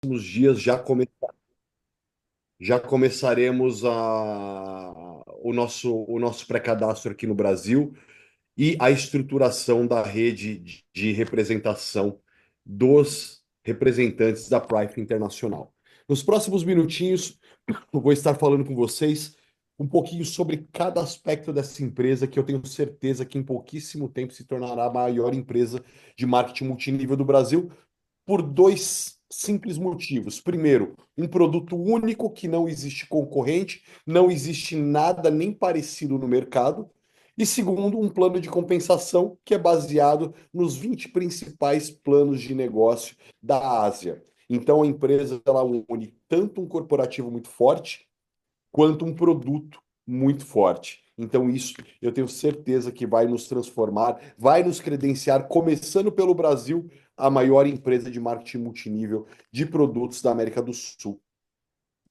próximos dias já começaremos o nosso pré-cadastro aqui no Brasil e a estruturação da rede de representação dos representantes da Prife Internacional. Nos próximos minutinhos, eu vou estar falando com vocês um pouquinho sobre cada aspecto dessa empresa, que eu tenho certeza que em pouquíssimo tempo se tornará a maior empresa de marketing multinível do Brasil, por dois simples motivos. Primeiro, um produto único que não existe concorrente, não existe nada nem parecido no mercado. E segundo, um plano de compensação que é baseado nos 20 principais planos de negócio da Ásia. Então a empresa ela une tanto um corporativo muito forte quanto um produto muito forte. Então, isso eu tenho certeza que vai nos transformar, vai nos credenciar, começando pelo Brasil, a maior empresa de marketing multinível de produtos da América do Sul,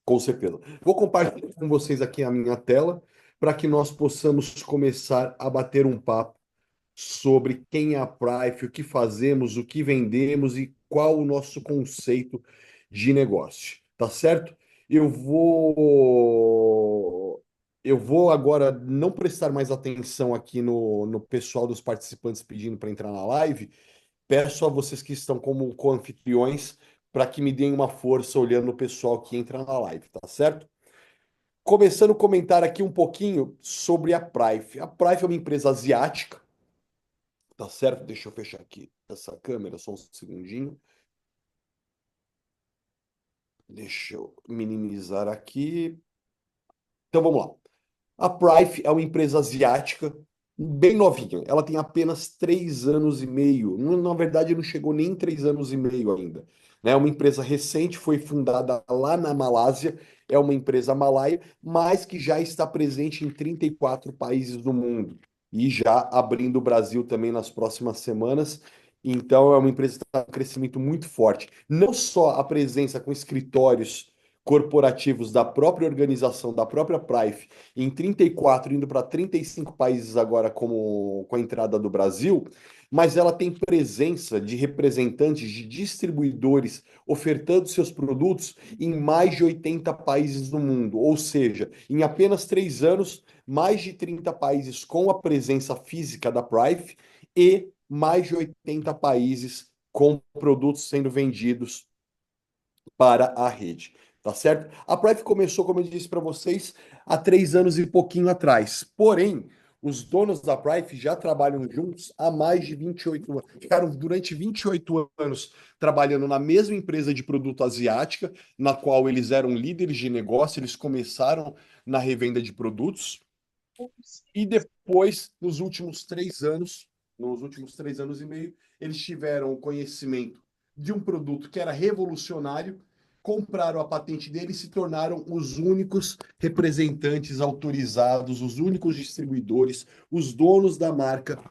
com certeza. Vou compartilhar com vocês aqui a minha tela para que nós possamos começar a bater um papo sobre quem é a Prife, o que fazemos, o que vendemos e qual o nosso conceito de negócio, tá certo? Eu vou agora não prestar mais atenção aqui no pessoal dos participantes pedindo para entrar na live. Peço a vocês que estão como co-anfitriões para que me deem uma força olhando o pessoal que entra na live, tá certo? Começando a comentar aqui um pouquinho sobre a Prife. A Prife é uma empresa asiática. Tá certo? Deixa eu fechar aqui essa câmera, só um segundinho. Deixa eu minimizar aqui. Então vamos lá. A Prife é uma empresa asiática bem novinha. Ela tem apenas 3 anos e meio. Na verdade, não chegou nem em 3 anos e meio ainda. É uma empresa recente, foi fundada lá na Malásia. É uma empresa malaia, mas que já está presente em 34 países do mundo. E já abrindo o Brasil também nas próximas semanas. Então, é uma empresa que está com um crescimento muito forte. Não só a presença com escritórios corporativos da própria organização, da própria Prife, em 34, indo para 35 países agora como, com a entrada do Brasil, mas ela tem presença de representantes, de distribuidores ofertando seus produtos em mais de 80 países do mundo. Ou seja, em apenas 3 anos, mais de 30 países com a presença física da Prife e mais de 80 países com produtos sendo vendidos para a rede, tá certo? A Prive começou, como eu disse para vocês, há 3 anos e pouquinho atrás. Porém, os donos da Prive já trabalham juntos há mais de 28 anos. Ficaram durante 28 anos trabalhando na mesma empresa de produto asiática, na qual eles eram líderes de negócio. Eles começaram na revenda de produtos e depois, nos últimos 3 anos e meio, eles tiveram o conhecimento de um produto que era revolucionário, compraram a patente dele e se tornaram os únicos representantes autorizados, os únicos distribuidores, os donos da marca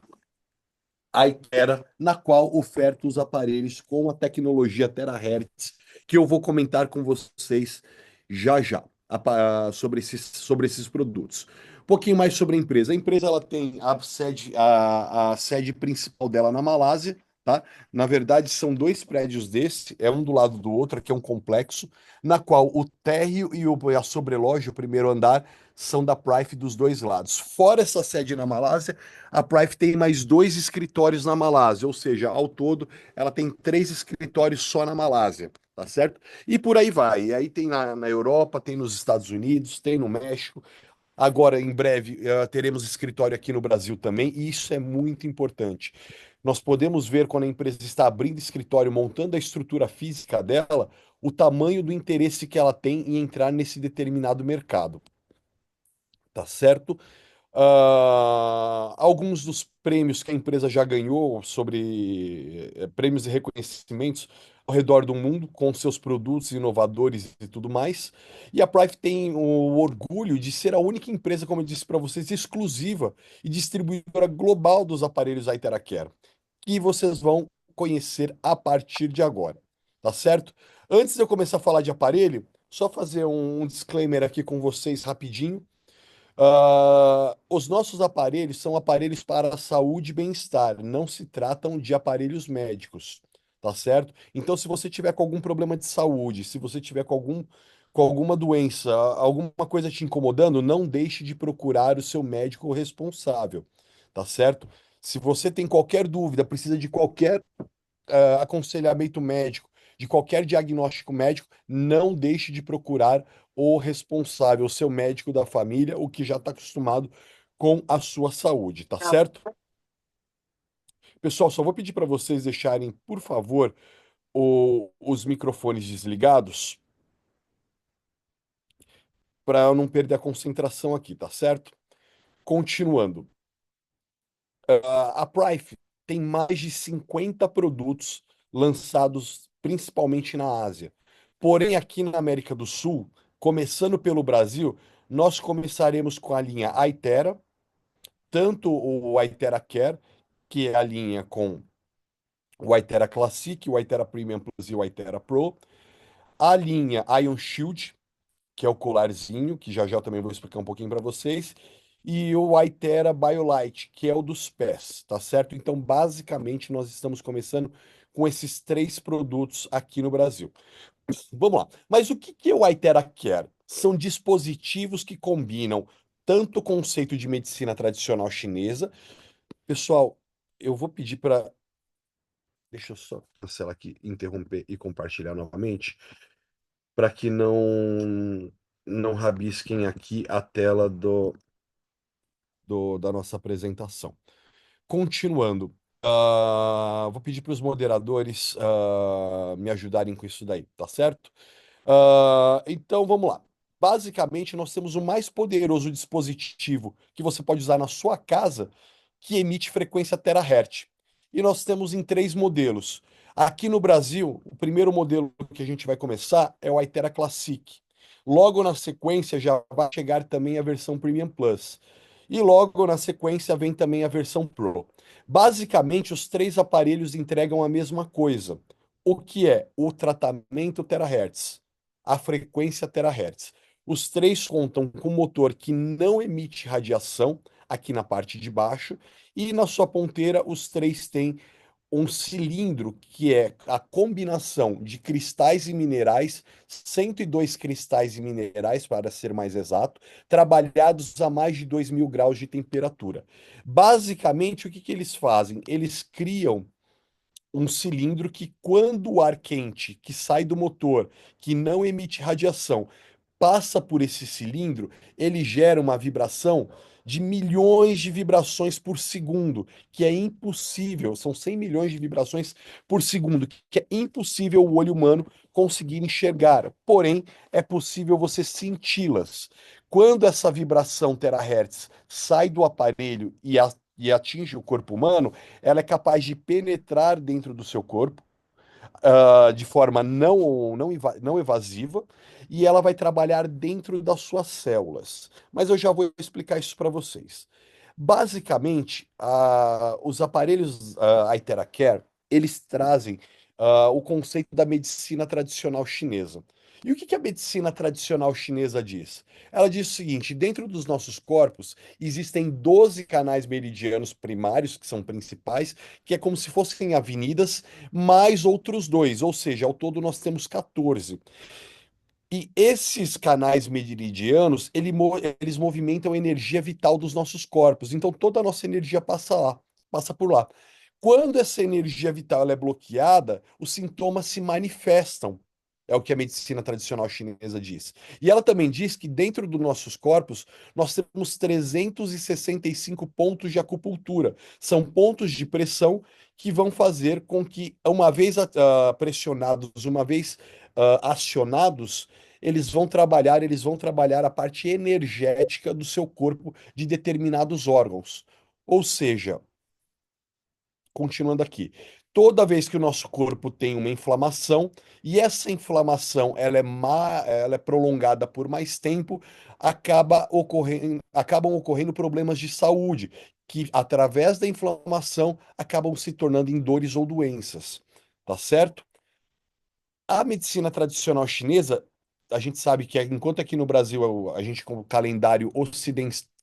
Aikera, na qual oferta os aparelhos com a tecnologia Terahertz, que eu vou comentar com vocês já já sobre esses produtos. Um pouquinho mais sobre a empresa. A empresa ela tem a sede principal dela na Malásia, tá? Na verdade, são dois prédios desse, é um do lado do outro, aqui é um complexo, na qual o térreo e a sobreloja, o primeiro andar, são da Prife dos dois lados. Fora essa sede na Malásia, a Prife tem mais dois escritórios na Malásia, ou seja, ao todo ela tem 3 escritórios só na Malásia, tá certo? E por aí vai. E aí tem na Europa, tem nos Estados Unidos, tem no México. Agora, em breve, teremos escritório aqui no Brasil também, e isso é muito importante. Nós podemos ver quando a empresa está abrindo escritório, montando a estrutura física dela, o tamanho do interesse que ela tem em entrar nesse determinado mercado, tá certo? Alguns dos prêmios que a empresa já ganhou sobre prêmios e reconhecimentos ao redor do mundo com seus produtos inovadores e tudo mais. E a Prive tem o orgulho de ser a única empresa, como eu disse para vocês, exclusiva e distribuidora global dos aparelhos Iteracare, que vocês vão conhecer a partir de agora, tá certo? Antes de eu começar a falar de aparelho, só fazer um disclaimer aqui com vocês rapidinho. Os nossos aparelhos são aparelhos para a saúde e bem-estar, não se tratam de aparelhos médicos, tá certo? Então, se você tiver com algum problema de saúde, se você tiver com alguma doença, alguma coisa te incomodando, não deixe de procurar o seu médico responsável, tá certo? Se você tem qualquer dúvida, precisa de qualquer aconselhamento médico, de qualquer diagnóstico médico, não deixe de procurar o responsável, o seu médico da família, o que já está acostumado com a sua saúde, tá certo? Pessoal, só vou pedir para vocês deixarem, por favor, os microfones desligados para eu não perder a concentração aqui, tá certo? Continuando. A Prife tem mais de 50 produtos lançados principalmente na Ásia. Porém, aqui na América do Sul, começando pelo Brasil, nós começaremos com a linha Aitera, tanto o Aitera Care, que é a linha com o Aitera Classic, o Aitera Premium Plus e o Aitera Pro, a linha Ion Shield, que é o colarzinho, que já já eu também vou explicar um pouquinho para vocês, e o Aitera BioLite, que é o dos pés, tá certo? Então, basicamente, nós estamos começando com esses três produtos aqui no Brasil. Vamos lá. Mas o que que é o Aitera Care? São dispositivos que combinam tanto o conceito de medicina tradicional chinesa. Pessoal, eu vou pedir para. Deixa eu só cancelar aqui, interromper e compartilhar novamente, para que não rabisquem aqui a tela da nossa apresentação. Continuando, vou pedir para os moderadores me ajudarem com isso daí, tá certo? Então vamos lá. Basicamente, nós temos o mais poderoso dispositivo que você pode usar na sua casa que emite frequência terahertz. E nós temos em três modelos. Aqui no Brasil, o primeiro modelo que a gente vai começar é o Aitera Classic. Logo na sequência já vai chegar também a versão Premium Plus. E logo na sequência vem também a versão Pro. Basicamente, os três aparelhos entregam a mesma coisa. O que é o tratamento terahertz? A frequência terahertz. Os três contam com motor que não emite radiação aqui na parte de baixo e na sua ponteira os três têm um cilindro que é a combinação de cristais e minerais, 102 cristais e minerais, para ser mais exato, trabalhados a mais de 2.000 graus de temperatura. Basicamente, o que que eles fazem? Eles criam um cilindro que, quando o ar quente que sai do motor, que não emite radiação, passa por esse cilindro, ele gera uma vibração de milhões de vibrações por segundo, que é impossível, são 100 milhões de vibrações por segundo, que é impossível o olho humano conseguir enxergar. Porém, é possível você senti-las. Quando essa vibração terahertz sai do aparelho e atinge o corpo humano, ela é capaz de penetrar dentro do seu corpo de forma não evasiva e ela vai trabalhar dentro das suas células. Mas eu já vou explicar isso para vocês. Basicamente, os aparelhos Care, eles trazem o conceito da medicina tradicional chinesa. E o que que a medicina tradicional chinesa diz? Ela diz o seguinte: dentro dos nossos corpos existem 12 canais meridianos primários, que são principais, que é como se fossem avenidas, mais outros dois, ou seja, ao todo nós temos 14. E esses canais meridianos, eles movimentam a energia vital dos nossos corpos. Então toda a nossa energia passa lá, passa por lá. Quando essa energia vital ela é bloqueada, os sintomas se manifestam. É o que a medicina tradicional chinesa diz. E ela também diz que dentro dos nossos corpos nós temos 365 pontos de acupuntura. São pontos de pressão que vão fazer com que, uma vez pressionados, uma vez acionados, eles vão trabalhar a parte energética do seu corpo de determinados órgãos. Ou seja, continuando aqui, toda vez que o nosso corpo tem uma inflamação e essa inflamação ela é prolongada por mais tempo, acabam ocorrendo problemas de saúde que, através da inflamação, acabam se tornando em dores ou doenças. Tá certo? A medicina tradicional chinesa, a gente sabe que enquanto aqui no Brasil a gente com o calendário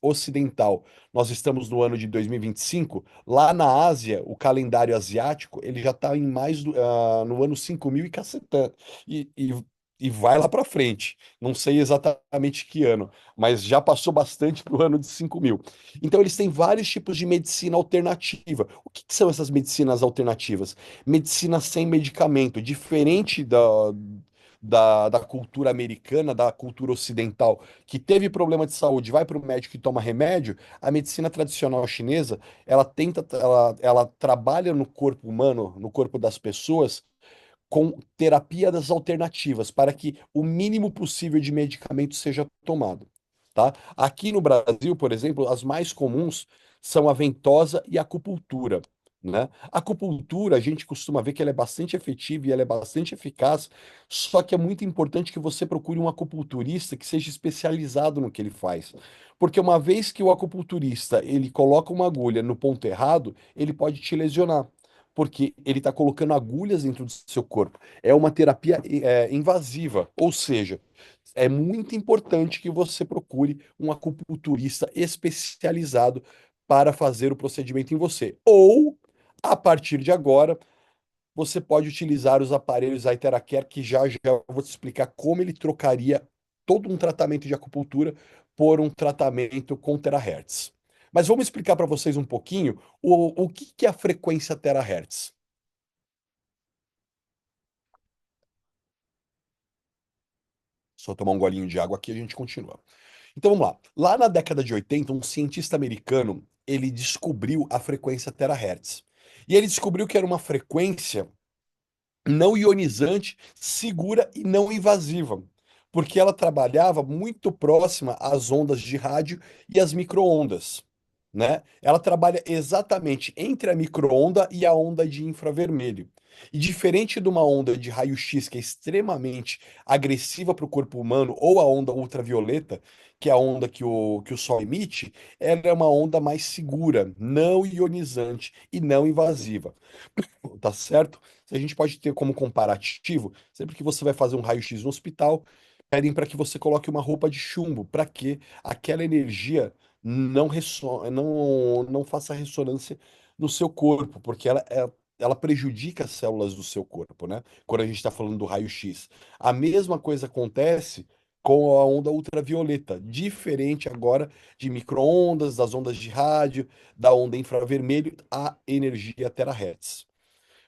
ocidental, nós estamos no ano de 2025. Lá na Ásia, o calendário asiático, ele já está no ano 5000 e cacetã. E, e, e vai lá para frente. Não sei exatamente que ano, mas já passou bastante para o ano de 5000. Então, eles têm vários tipos de medicina alternativa. O que são essas medicinas alternativas? Medicina sem medicamento, diferente da cultura americana, da cultura ocidental, que teve problema de saúde, vai para o médico e toma remédio. A medicina tradicional chinesa, ela trabalha no corpo humano, no corpo das pessoas, com terapias alternativas, para que o mínimo possível de medicamento seja tomado, tá? Aqui no Brasil, por exemplo, as mais comuns são a ventosa e a acupuntura, né? A acupuntura, a gente costuma ver que ela é bastante efetiva e ela é bastante eficaz, só que é muito importante que você procure um acupunturista que seja especializado no que ele faz. Porque uma vez que o acupunturista ele coloca uma agulha no ponto errado, ele pode te lesionar porque ele está colocando agulhas dentro do seu corpo. É uma terapia invasiva, ou seja, é muito importante que você procure um acupunturista especializado para fazer o procedimento em você. Ou, a partir de agora, você pode utilizar os aparelhos Itera-Care, que já eu vou te explicar como ele trocaria todo um tratamento de acupuntura por um tratamento com terahertz. Mas vamos explicar para vocês um pouquinho o que é a frequência terahertz. Só tomar um golinho de água aqui e a gente continua. Então vamos lá. Lá na década de 80, um cientista americano, ele descobriu a frequência terahertz. E ele descobriu que era uma frequência não ionizante, segura e não invasiva, porque ela trabalhava muito próxima às ondas de rádio e às microondas, né? Ela trabalha exatamente entre a microonda e a onda de infravermelho. E diferente de uma onda de raio-x que é extremamente agressiva para o corpo humano, ou a onda ultravioleta, que é a onda que o Sol emite, ela é uma onda mais segura, não ionizante e não invasiva, tá certo? A gente pode ter como comparativo, sempre que você vai fazer um raio-x no hospital, pedem para que você coloque uma roupa de chumbo, para que aquela energia não faça ressonância no seu corpo, porque ela prejudica as células do seu corpo, né? Quando a gente está falando do raio-x. A mesma coisa acontece com a onda ultravioleta, diferente agora de micro-ondas, das ondas de rádio, da onda infravermelho, a energia terahertz.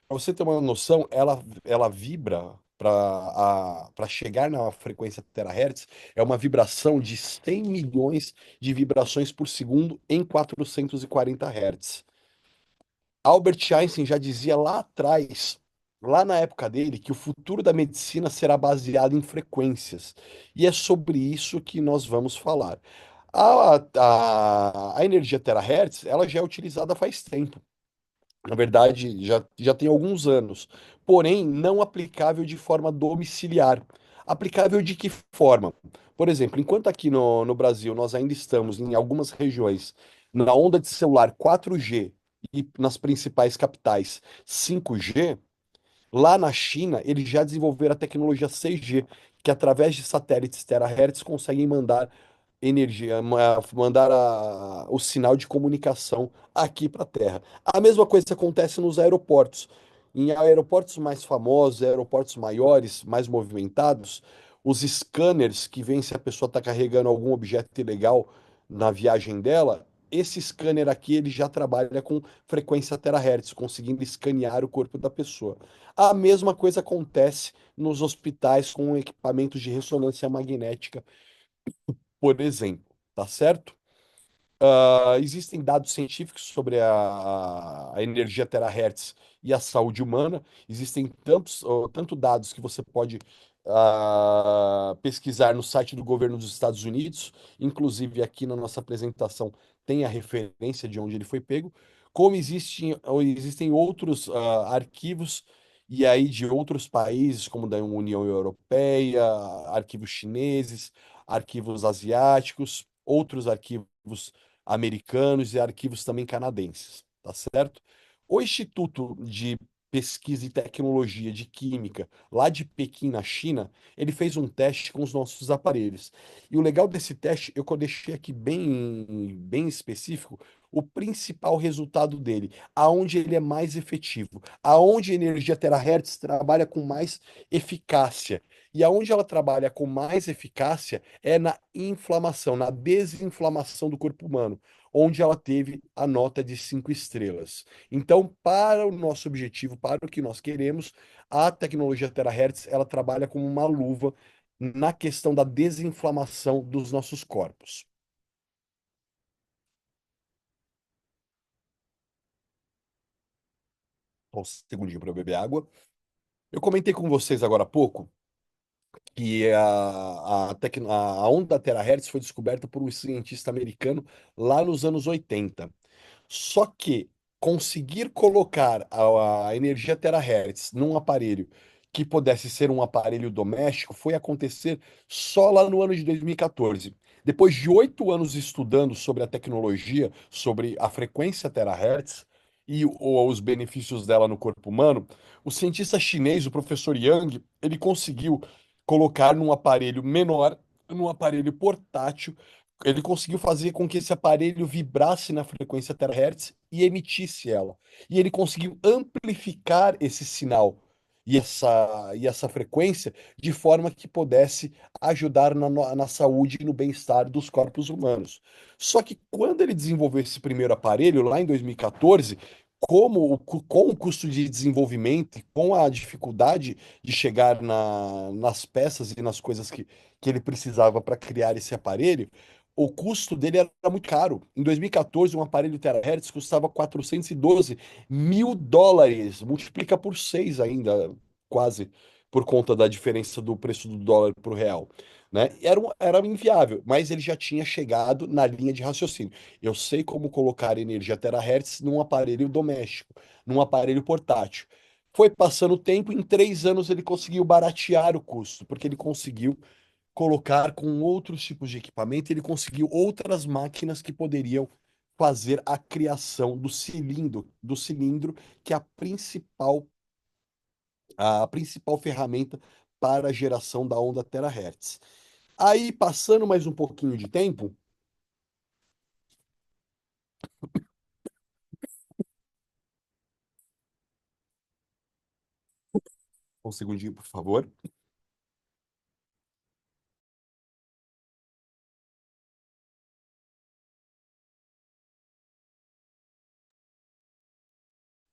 Para você ter uma noção, ela vibra para chegar na frequência terahertz, é uma vibração de 100 milhões de vibrações por segundo em 440 Hz. Albert Einstein já dizia lá atrás, lá na época dele, que o futuro da medicina será baseado em frequências. E é sobre isso que nós vamos falar. A energia terahertz, ela já é utilizada faz tempo. Na verdade, já tem alguns anos, porém não aplicável de forma domiciliar. Aplicável de que forma? Por exemplo, enquanto aqui no Brasil nós ainda estamos em algumas regiões na onda de celular 4G e nas principais capitais 5G, lá na China, eles já desenvolveram a tecnologia 6G, que através de satélites terahertz conseguem mandar energia, mandar o sinal de comunicação aqui para a Terra. A mesma coisa acontece nos aeroportos. Em aeroportos mais famosos, aeroportos maiores, mais movimentados, os scanners que veem se a pessoa está carregando algum objeto ilegal na viagem dela, esse scanner aqui ele já trabalha com frequência terahertz, conseguindo escanear o corpo da pessoa. A mesma coisa acontece nos hospitais com equipamentos de ressonância magnética, por exemplo, tá certo? Existem dados científicos sobre a energia terahertz e a saúde humana. Existem tanto dados que você pode pesquisar no site do governo dos Estados Unidos, inclusive aqui na nossa apresentação tem a referência de onde ele foi pego, como existem outros arquivos, e aí de outros países, como da União Europeia, arquivos chineses, arquivos asiáticos, outros arquivos americanos e arquivos também canadenses, tá certo? O Instituto de pesquisa e tecnologia de química lá de Pequim, na China, ele fez um teste com os nossos aparelhos. E o legal desse teste, eu deixei aqui bem específico, o principal resultado dele, aonde ele é mais efetivo, aonde a energia terahertz trabalha com mais eficácia. E aonde ela trabalha com mais eficácia é na inflamação, na desinflamação do corpo humano, onde ela teve a nota de 5 estrelas. Então, para o nosso objetivo, para o que nós queremos, a tecnologia Terahertz, ela trabalha como uma luva na questão da desinflamação dos nossos corpos. Só um segundinho para eu beber água. Eu comentei com vocês agora há pouco que a onda terahertz foi descoberta por um cientista americano lá nos anos 80. Só que conseguir colocar a energia terahertz num aparelho que pudesse ser um aparelho doméstico foi acontecer só lá no ano de 2014. Depois de 8 anos estudando sobre a tecnologia, sobre a frequência terahertz e os benefícios dela no corpo humano, o cientista chinês, o professor Yang, ele conseguiu colocar num aparelho menor, num aparelho portátil, ele conseguiu fazer com que esse aparelho vibrasse na frequência terahertz e emitisse ela. E ele conseguiu amplificar esse sinal e essa frequência de forma que pudesse ajudar na saúde e no bem-estar dos corpos humanos. Só que quando ele desenvolveu esse primeiro aparelho, lá em 2014, com o custo de desenvolvimento e com a dificuldade de chegar nas peças e nas coisas que ele precisava para criar esse aparelho, o custo dele era muito caro. Em 2014, um aparelho terahertz custava 412 mil dólares, multiplica por 6 ainda, quase, por conta da diferença do preço do dólar para o real. Né? Era inviável, mas ele já tinha chegado na linha de raciocínio. Eu sei como colocar energia terahertz num aparelho doméstico, num aparelho portátil. Foi passando o tempo, em 3 anos ele conseguiu baratear o custo, porque ele conseguiu colocar com outros tipos de equipamento, ele conseguiu outras máquinas que poderiam fazer a criação do cilindro, que é a principal ferramenta para a geração da onda terahertz. Aí, passando mais um pouquinho de tempo, um segundinho, por favor.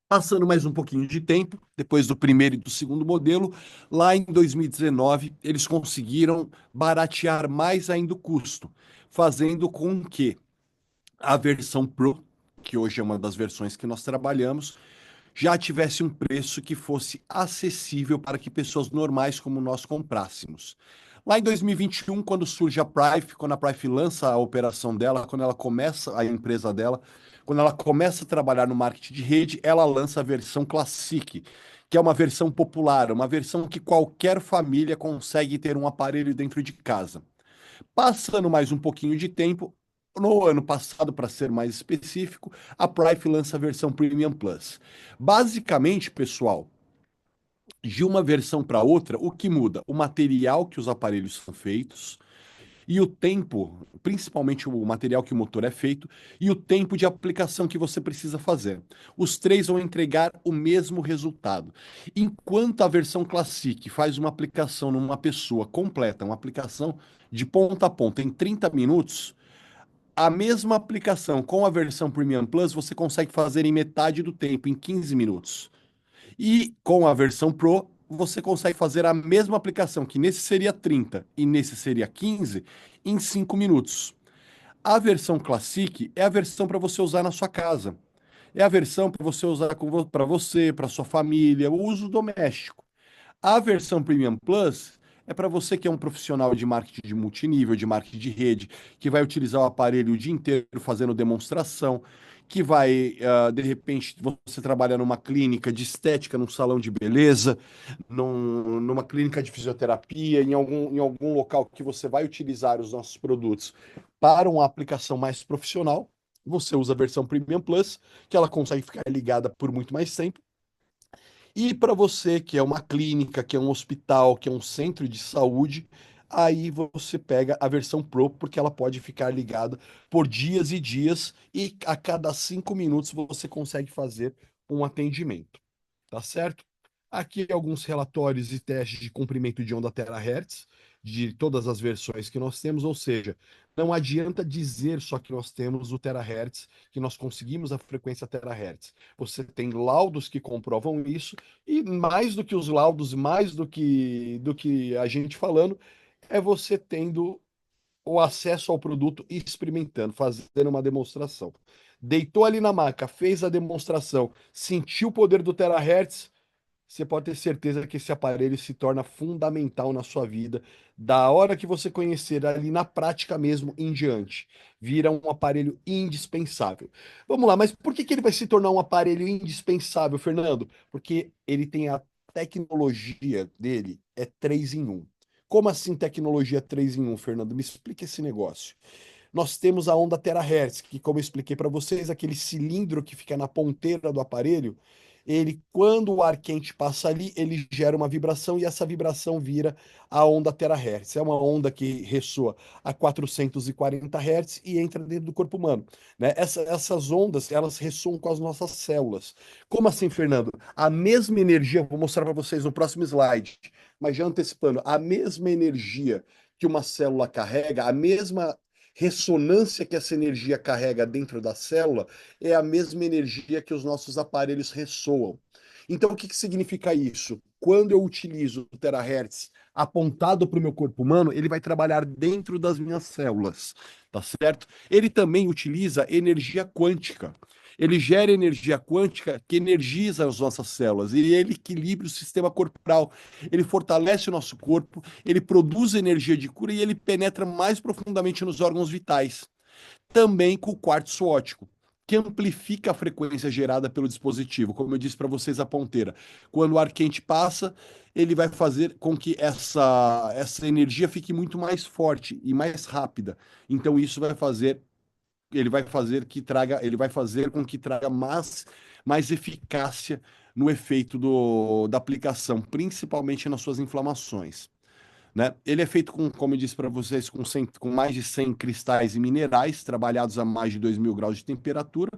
Passando mais um pouquinho de tempo, depois do primeiro e do segundo modelo, lá em 2019, eles conseguiram baratear mais ainda o custo, fazendo com que a versão Pro, que hoje é uma das versões que nós trabalhamos, já tivesse um preço que fosse acessível para que pessoas normais como nós comprássemos. Lá em 2021, quando surge a Prife, quando a Prife lança a operação dela, quando ela começa a empresa dela, quando ela começa a trabalhar no marketing de rede, ela lança a versão Classic, que é uma versão popular, uma versão que qualquer família consegue ter um aparelho dentro de casa. Passando mais um pouquinho de tempo, no ano passado, para ser mais específico, a Prife lança a versão Premium Plus. Basicamente, pessoal, de uma versão para outra, o que muda? O material que os aparelhos são feitos e o tempo, principalmente o material que o motor é feito, e o tempo de aplicação que você precisa fazer. Os três vão entregar o mesmo resultado. Enquanto a versão Classic faz uma aplicação numa pessoa completa, uma aplicação de ponta a ponta em 30 minutos, a mesma aplicação com a versão Premium Plus você consegue fazer em metade do tempo, em 15 minutos. E com a versão Pro, você consegue fazer a mesma aplicação, que nesse seria 30 e nesse seria 15, em 5 minutos. A versão Classic é a versão para você usar na sua casa. É a versão para você usar para você, para sua família, o uso doméstico. A versão Premium Plus é para você que é um profissional de marketing de multinível, de marketing de rede, que vai utilizar o aparelho o dia inteiro fazendo demonstração, que vai, de repente, você trabalha numa clínica de estética, num salão de beleza, numa clínica de fisioterapia, em algum local que você vai utilizar os nossos produtos para uma aplicação mais profissional. Você usa a versão Premium Plus, que ela consegue ficar ligada por muito mais tempo E para você que é uma clínica, que é um hospital, que é um centro de saúde, aí você pega a versão Pro, porque ela pode ficar ligada por dias e dias, e a cada 5 minutos você consegue fazer um atendimento, tá certo? Aqui alguns relatórios e testes de comprimento de onda terahertz, de todas as versões que nós temos, ou seja, não adianta dizer só que nós temos o terahertz, que nós conseguimos a frequência terahertz. Você tem laudos que comprovam isso, e mais do que os laudos, mais do que a gente falando, é você tendo o acesso ao produto e experimentando, fazendo uma demonstração. Deitou ali na maca, fez a demonstração, sentiu o poder do terahertz, você pode ter certeza que esse aparelho se torna fundamental na sua vida, da hora que você conhecer ali na prática mesmo em diante. Vira um aparelho indispensável. Vamos lá, mas por que que ele vai se tornar um aparelho indispensável, Fernando? Porque ele tem a tecnologia dele, é 3 em um. Como assim tecnologia 3 em um, Fernando? Me explica esse negócio. Nós temos a onda terahertz, que, como eu expliquei para vocês, aquele cilindro que fica na ponteira do aparelho, ele, quando o ar quente passa ali, ele gera uma vibração e essa vibração vira a onda terahertz. É uma onda que ressoa a 440 Hz e entra dentro do corpo humano, né? Essas ondas, elas ressoam com as nossas células. Como assim, Fernando? A mesma energia, vou mostrar para vocês no próximo slide, mas já antecipando, a mesma energia que uma célula carrega, a mesma ressonância que essa energia carrega dentro da célula é a mesma energia que os nossos aparelhos ressoam. Então, o que que significa isso? Quando eu utilizo o terahertz apontado para o meu corpo humano, ele vai trabalhar dentro das minhas células, tá certo? Ele também utiliza energia quântica. Ele gera energia quântica que energiza as nossas células e ele equilibra o sistema corporal. Ele fortalece o nosso corpo, ele produz energia de cura e ele penetra mais profundamente nos órgãos vitais. Também com o quartzo óptico, que amplifica a frequência gerada pelo dispositivo. Como eu disse para vocês, a ponteira. Quando o ar quente passa, ele vai fazer com que essa energia fique muito mais forte e mais rápida. Então, isso vai fazer. Ele vai fazer com que traga mais eficácia no efeito da aplicação, principalmente nas suas inflamações, né? Ele é feito com, como eu disse para vocês, com mais de 100 cristais e minerais, trabalhados a mais de 2.000 graus de temperatura,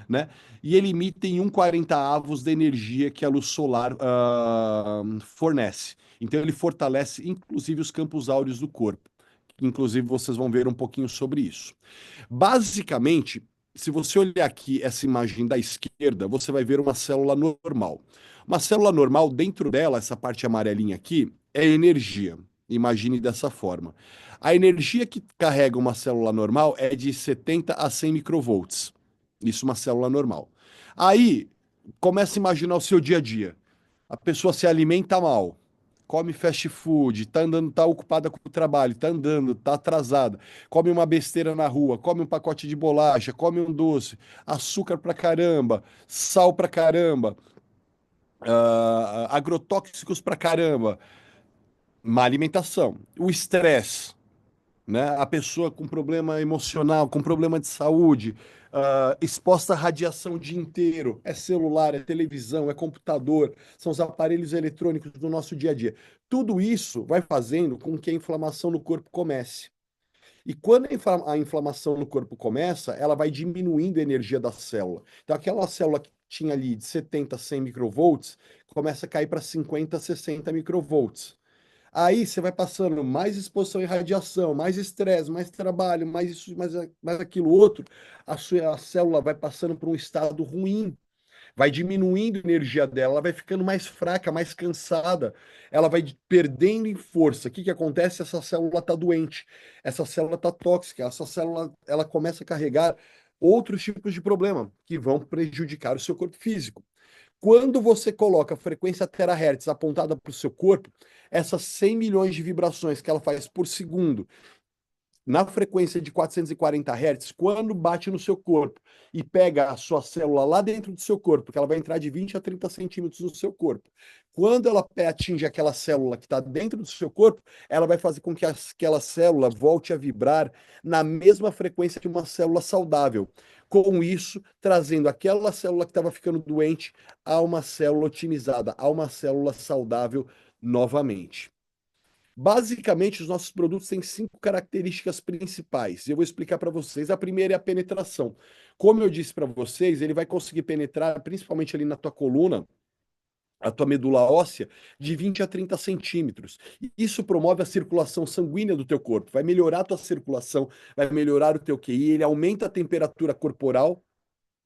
né? E ele emite em 1/40 avos da energia que a luz solar fornece. Então ele fortalece, inclusive, os campos áureos do corpo. Inclusive, vocês vão ver um pouquinho sobre isso. Basicamente, se você olhar aqui essa imagem da esquerda, você vai ver uma célula normal. Uma célula normal, dentro dela, essa parte amarelinha aqui, é energia. Imagine dessa forma. A energia que carrega uma célula normal é de 70 a 100 microvolts. Isso, uma célula normal. Aí, começa a imaginar o seu dia a dia. A pessoa se alimenta mal, come fast food, tá andando, tá ocupada com o trabalho, tá andando, tá atrasada, come uma besteira na rua, come um pacote de bolacha, come um doce, açúcar pra caramba, sal pra caramba, agrotóxicos pra caramba, má alimentação, o estresse, né? A pessoa com problema emocional, com problema de saúde, exposta à radiação o dia inteiro, é celular, é televisão, é computador, são os aparelhos eletrônicos do nosso dia a dia. Tudo isso vai fazendo com que a inflamação no corpo comece. E quando a inflamação no corpo começa, ela vai diminuindo a energia da célula. Então, aquela célula que tinha ali de 70 a 100 microvolts, começa a cair para 50, 60 microvolts. Aí você vai passando mais exposição em radiação, mais estresse, mais trabalho, mais isso, mais aquilo outro. A célula vai passando por um estado ruim, vai diminuindo a energia dela, ela vai ficando mais fraca, mais cansada, ela vai perdendo em força. O que que acontece? Essa célula está doente, essa célula está tóxica, essa célula ela começa a carregar outros tipos de problema que vão prejudicar o seu corpo físico. Quando você coloca a frequência terahertz apontada para o seu corpo, essas 100 milhões de vibrações que ela faz por segundo, na frequência de 440 Hz, quando bate no seu corpo e pega a sua célula lá dentro do seu corpo, porque ela vai entrar de 20 a 30 centímetros no seu corpo. Quando ela atinge aquela célula que está dentro do seu corpo, ela vai fazer com que aquela célula volte a vibrar na mesma frequência que uma célula saudável. Com isso, trazendo aquela célula que estava ficando doente a uma célula otimizada, a uma célula saudável novamente. Basicamente, os nossos produtos têm 5 características principais. E eu vou explicar para vocês. A primeira é a penetração. Como eu disse para vocês, ele vai conseguir penetrar principalmente ali na tua coluna, a tua medula óssea, de 20 a 30 centímetros. E isso promove a circulação sanguínea do teu corpo, vai melhorar a tua circulação, vai melhorar o teu QI, ele aumenta a temperatura corporal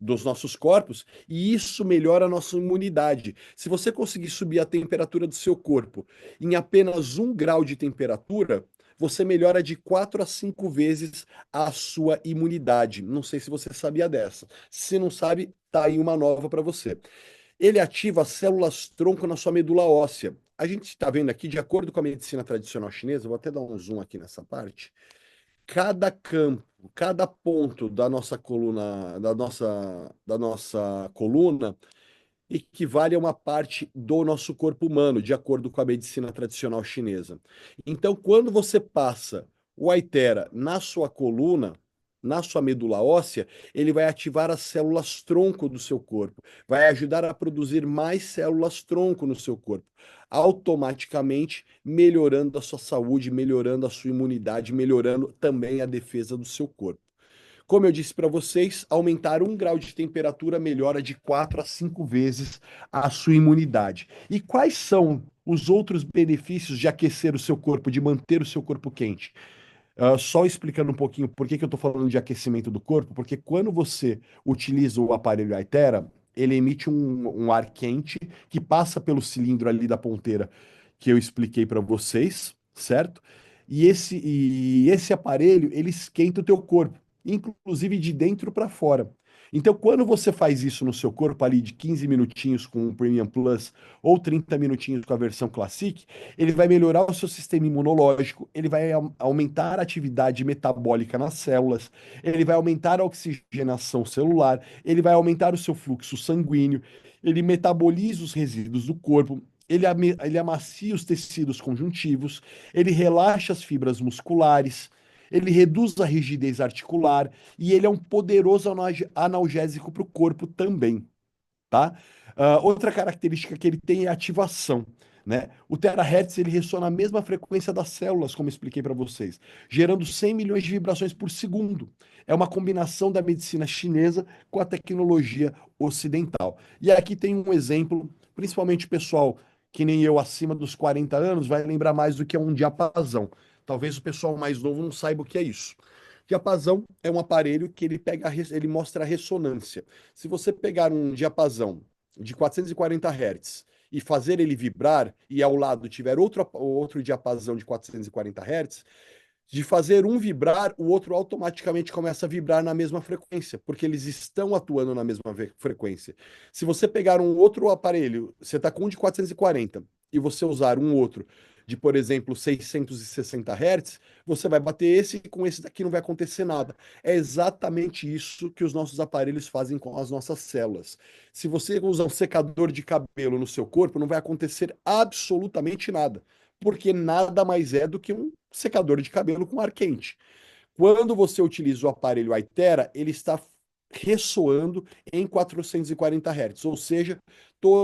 dos nossos corpos, e isso melhora a nossa imunidade. Se você conseguir subir a temperatura do seu corpo em apenas 1 grau de temperatura, você melhora de 4 a 5 vezes a sua imunidade. Não sei se você sabia dessa. Se não sabe, tá aí uma nova para você. Ele ativa as células tronco na sua medula óssea. A gente está vendo aqui, de acordo com a medicina tradicional chinesa, vou até dar um zoom aqui nessa parte. Cada campo, cada ponto da nossa coluna, da nossa coluna, equivale a uma parte do nosso corpo humano, de acordo com a medicina tradicional chinesa. Então, quando você passa o Aitera na sua coluna, na sua medula óssea, ele vai ativar as células tronco do seu corpo, vai ajudar a produzir mais células tronco no seu corpo, automaticamente melhorando a sua saúde, melhorando a sua imunidade, melhorando também a defesa do seu corpo. Como eu disse para vocês, aumentar 1 grau de temperatura melhora de 4 a 5 vezes a sua imunidade. E quais são os outros benefícios de aquecer o seu corpo, de manter o seu corpo quente? Só explicando um pouquinho por que que eu estou falando de aquecimento do corpo, porque quando você utiliza o aparelho Aitera, ele emite um ar quente que passa pelo cilindro ali da ponteira que eu expliquei para vocês, certo? E esse aparelho, ele esquenta o teu corpo, inclusive de dentro para fora. Então, quando você faz isso no seu corpo ali de 15 minutinhos com o Premium Plus ou 30 minutinhos com a versão Classic, ele vai melhorar o seu sistema imunológico, ele vai aumentar a atividade metabólica nas células, ele vai aumentar a oxigenação celular, ele vai aumentar o seu fluxo sanguíneo, ele metaboliza os resíduos do corpo, ele amacia os tecidos conjuntivos, ele relaxa as fibras musculares, ele reduz a rigidez articular e ele é um poderoso analgésico para o corpo também, tá? Outra característica que ele tem é a ativação, né? O terahertz ele ressoa na mesma frequência das células, como eu expliquei para vocês, gerando 100 milhões de vibrações por segundo. É uma combinação da medicina chinesa com a tecnologia ocidental. E aqui tem um exemplo, principalmente o pessoal que nem eu, acima dos 40 anos, vai lembrar mais do que é um diapasão. Talvez o pessoal mais novo não saiba o que é isso. Diapasão é um aparelho que ele pega, ele mostra a ressonância. Se você pegar um diapasão de 440 Hz e fazer ele vibrar, e ao lado tiver outro diapasão de 440 Hz, de fazer um vibrar, o outro automaticamente começa a vibrar na mesma frequência, porque eles estão atuando na mesma frequência. Se você pegar um outro aparelho, você está com um de 440 e você usar um outro de, por exemplo, 660 Hz, você vai bater esse e com esse daqui não vai acontecer nada. É exatamente isso que os nossos aparelhos fazem com as nossas células. Se você usa um secador de cabelo no seu corpo, não vai acontecer absolutamente nada, porque nada mais é do que um secador de cabelo com ar quente. Quando você utiliza o aparelho Aitera, ele está ressoando em 440 Hz, ou seja,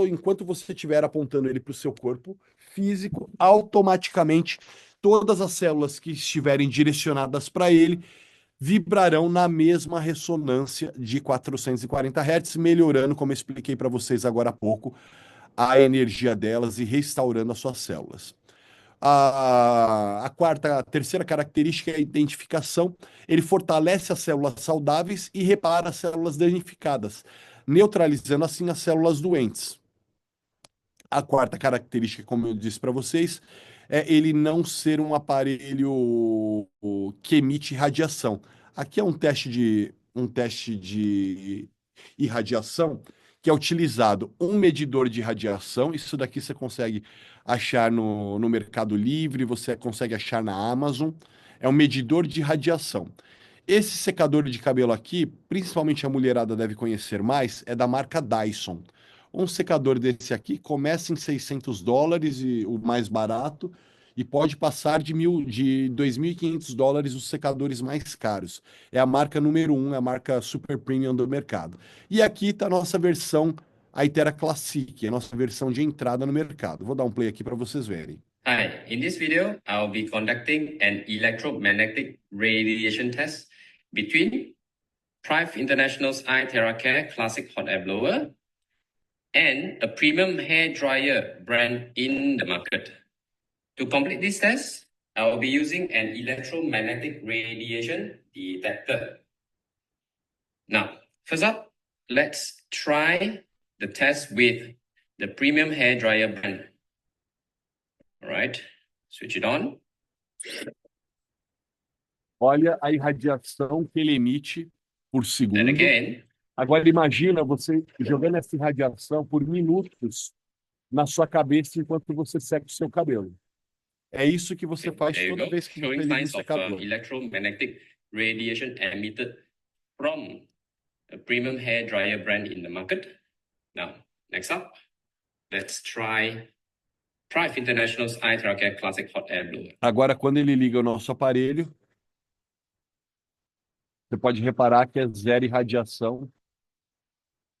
enquanto você estiver apontando ele para o seu corpo físico, automaticamente todas as células que estiverem direcionadas para ele vibrarão na mesma ressonância de 440 Hz, melhorando, como eu expliquei para vocês agora há pouco, a energia delas e restaurando as suas células. A terceira característica é a identificação. Ele fortalece as células saudáveis e repara as células danificadas, neutralizando assim as células doentes. A quarta característica, como eu disse para vocês, é ele não ser um aparelho que emite radiação. Aqui é um teste de irradiação que é utilizado um medidor de radiação. Isso daqui você consegue achar no Mercado Livre, você consegue achar na Amazon. É um medidor de radiação. Esse secador de cabelo aqui, principalmente a mulherada deve conhecer mais, é da marca Dyson. Um secador desse aqui começa em US$ 600, e o mais barato, e pode passar de US$ 2.500 os secadores mais caros. É a marca número um, é a marca super premium do mercado. E aqui está a nossa versão, a Itera Classic, a nossa versão de entrada no mercado. Vou dar um play aqui para vocês verem. Hi, in this video, I'll be conducting an electromagnetic radiation test between Prive International's iTerra Care Classic Hot Air Blower and a premium hair dryer brand in the market. To complete this test, I will be using an electromagnetic radiation detector. Now, first up, let's try the test with the premium hair dryer brand. All right, switch it on. Olha a irradiação que ele emite por Then segundo. again, Agora imagina você jogando essa irradiação por minutos na sua cabeça enquanto você seca o seu cabelo. É isso que você faz there you toda go, vez que você showing liga o signs of secador. electromagnetic radiation emitted from a premium hair dryer brand in the market. Now, next up, let's try Prive International's iTerra Care Classic Hot Air Blower. Agora, quando ele liga o nosso aparelho, você pode reparar que é zero irradiação.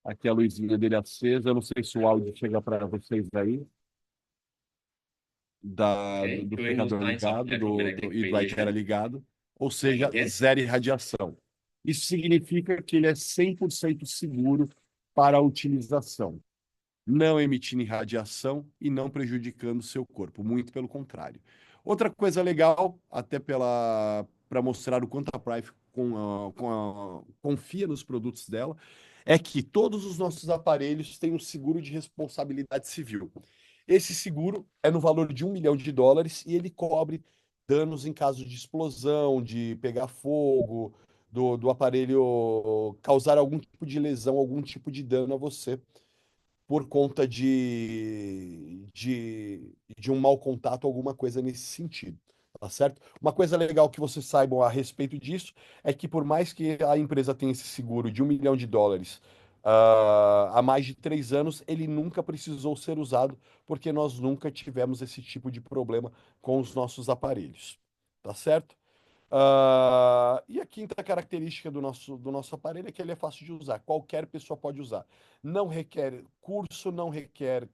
Aqui a luzinha dele acesa. Eu não sei se o áudio chega para vocês aí. Okay, Do showing no secador signs of ligado electromagnetic e do Itera radiation. ligado. Ou seja, Yes. zero irradiação. Isso significa que ele é 100% seguro para a utilização, não emitindo radiação e não prejudicando o seu corpo, muito pelo contrário. Outra coisa legal, até para mostrar o quanto a Prive confia nos produtos dela, é que todos os nossos aparelhos têm um seguro de responsabilidade civil. Esse seguro é no valor de US$ 1 milhão e ele cobre danos em caso de explosão, de pegar fogo, do aparelho causar algum tipo de lesão, algum tipo de dano a você por conta de um mau contato, alguma coisa nesse sentido, tá certo? Uma coisa legal que vocês saibam a respeito disso é que por mais que a empresa tenha esse seguro de US$ 1 milhão, há mais de 3 anos, ele nunca precisou ser usado, porque nós nunca tivemos esse tipo de problema com os nossos aparelhos, tá certo? E a quinta característica do nosso aparelho é que ele é fácil de usar. Qualquer pessoa pode usar. Não requer curso, não requer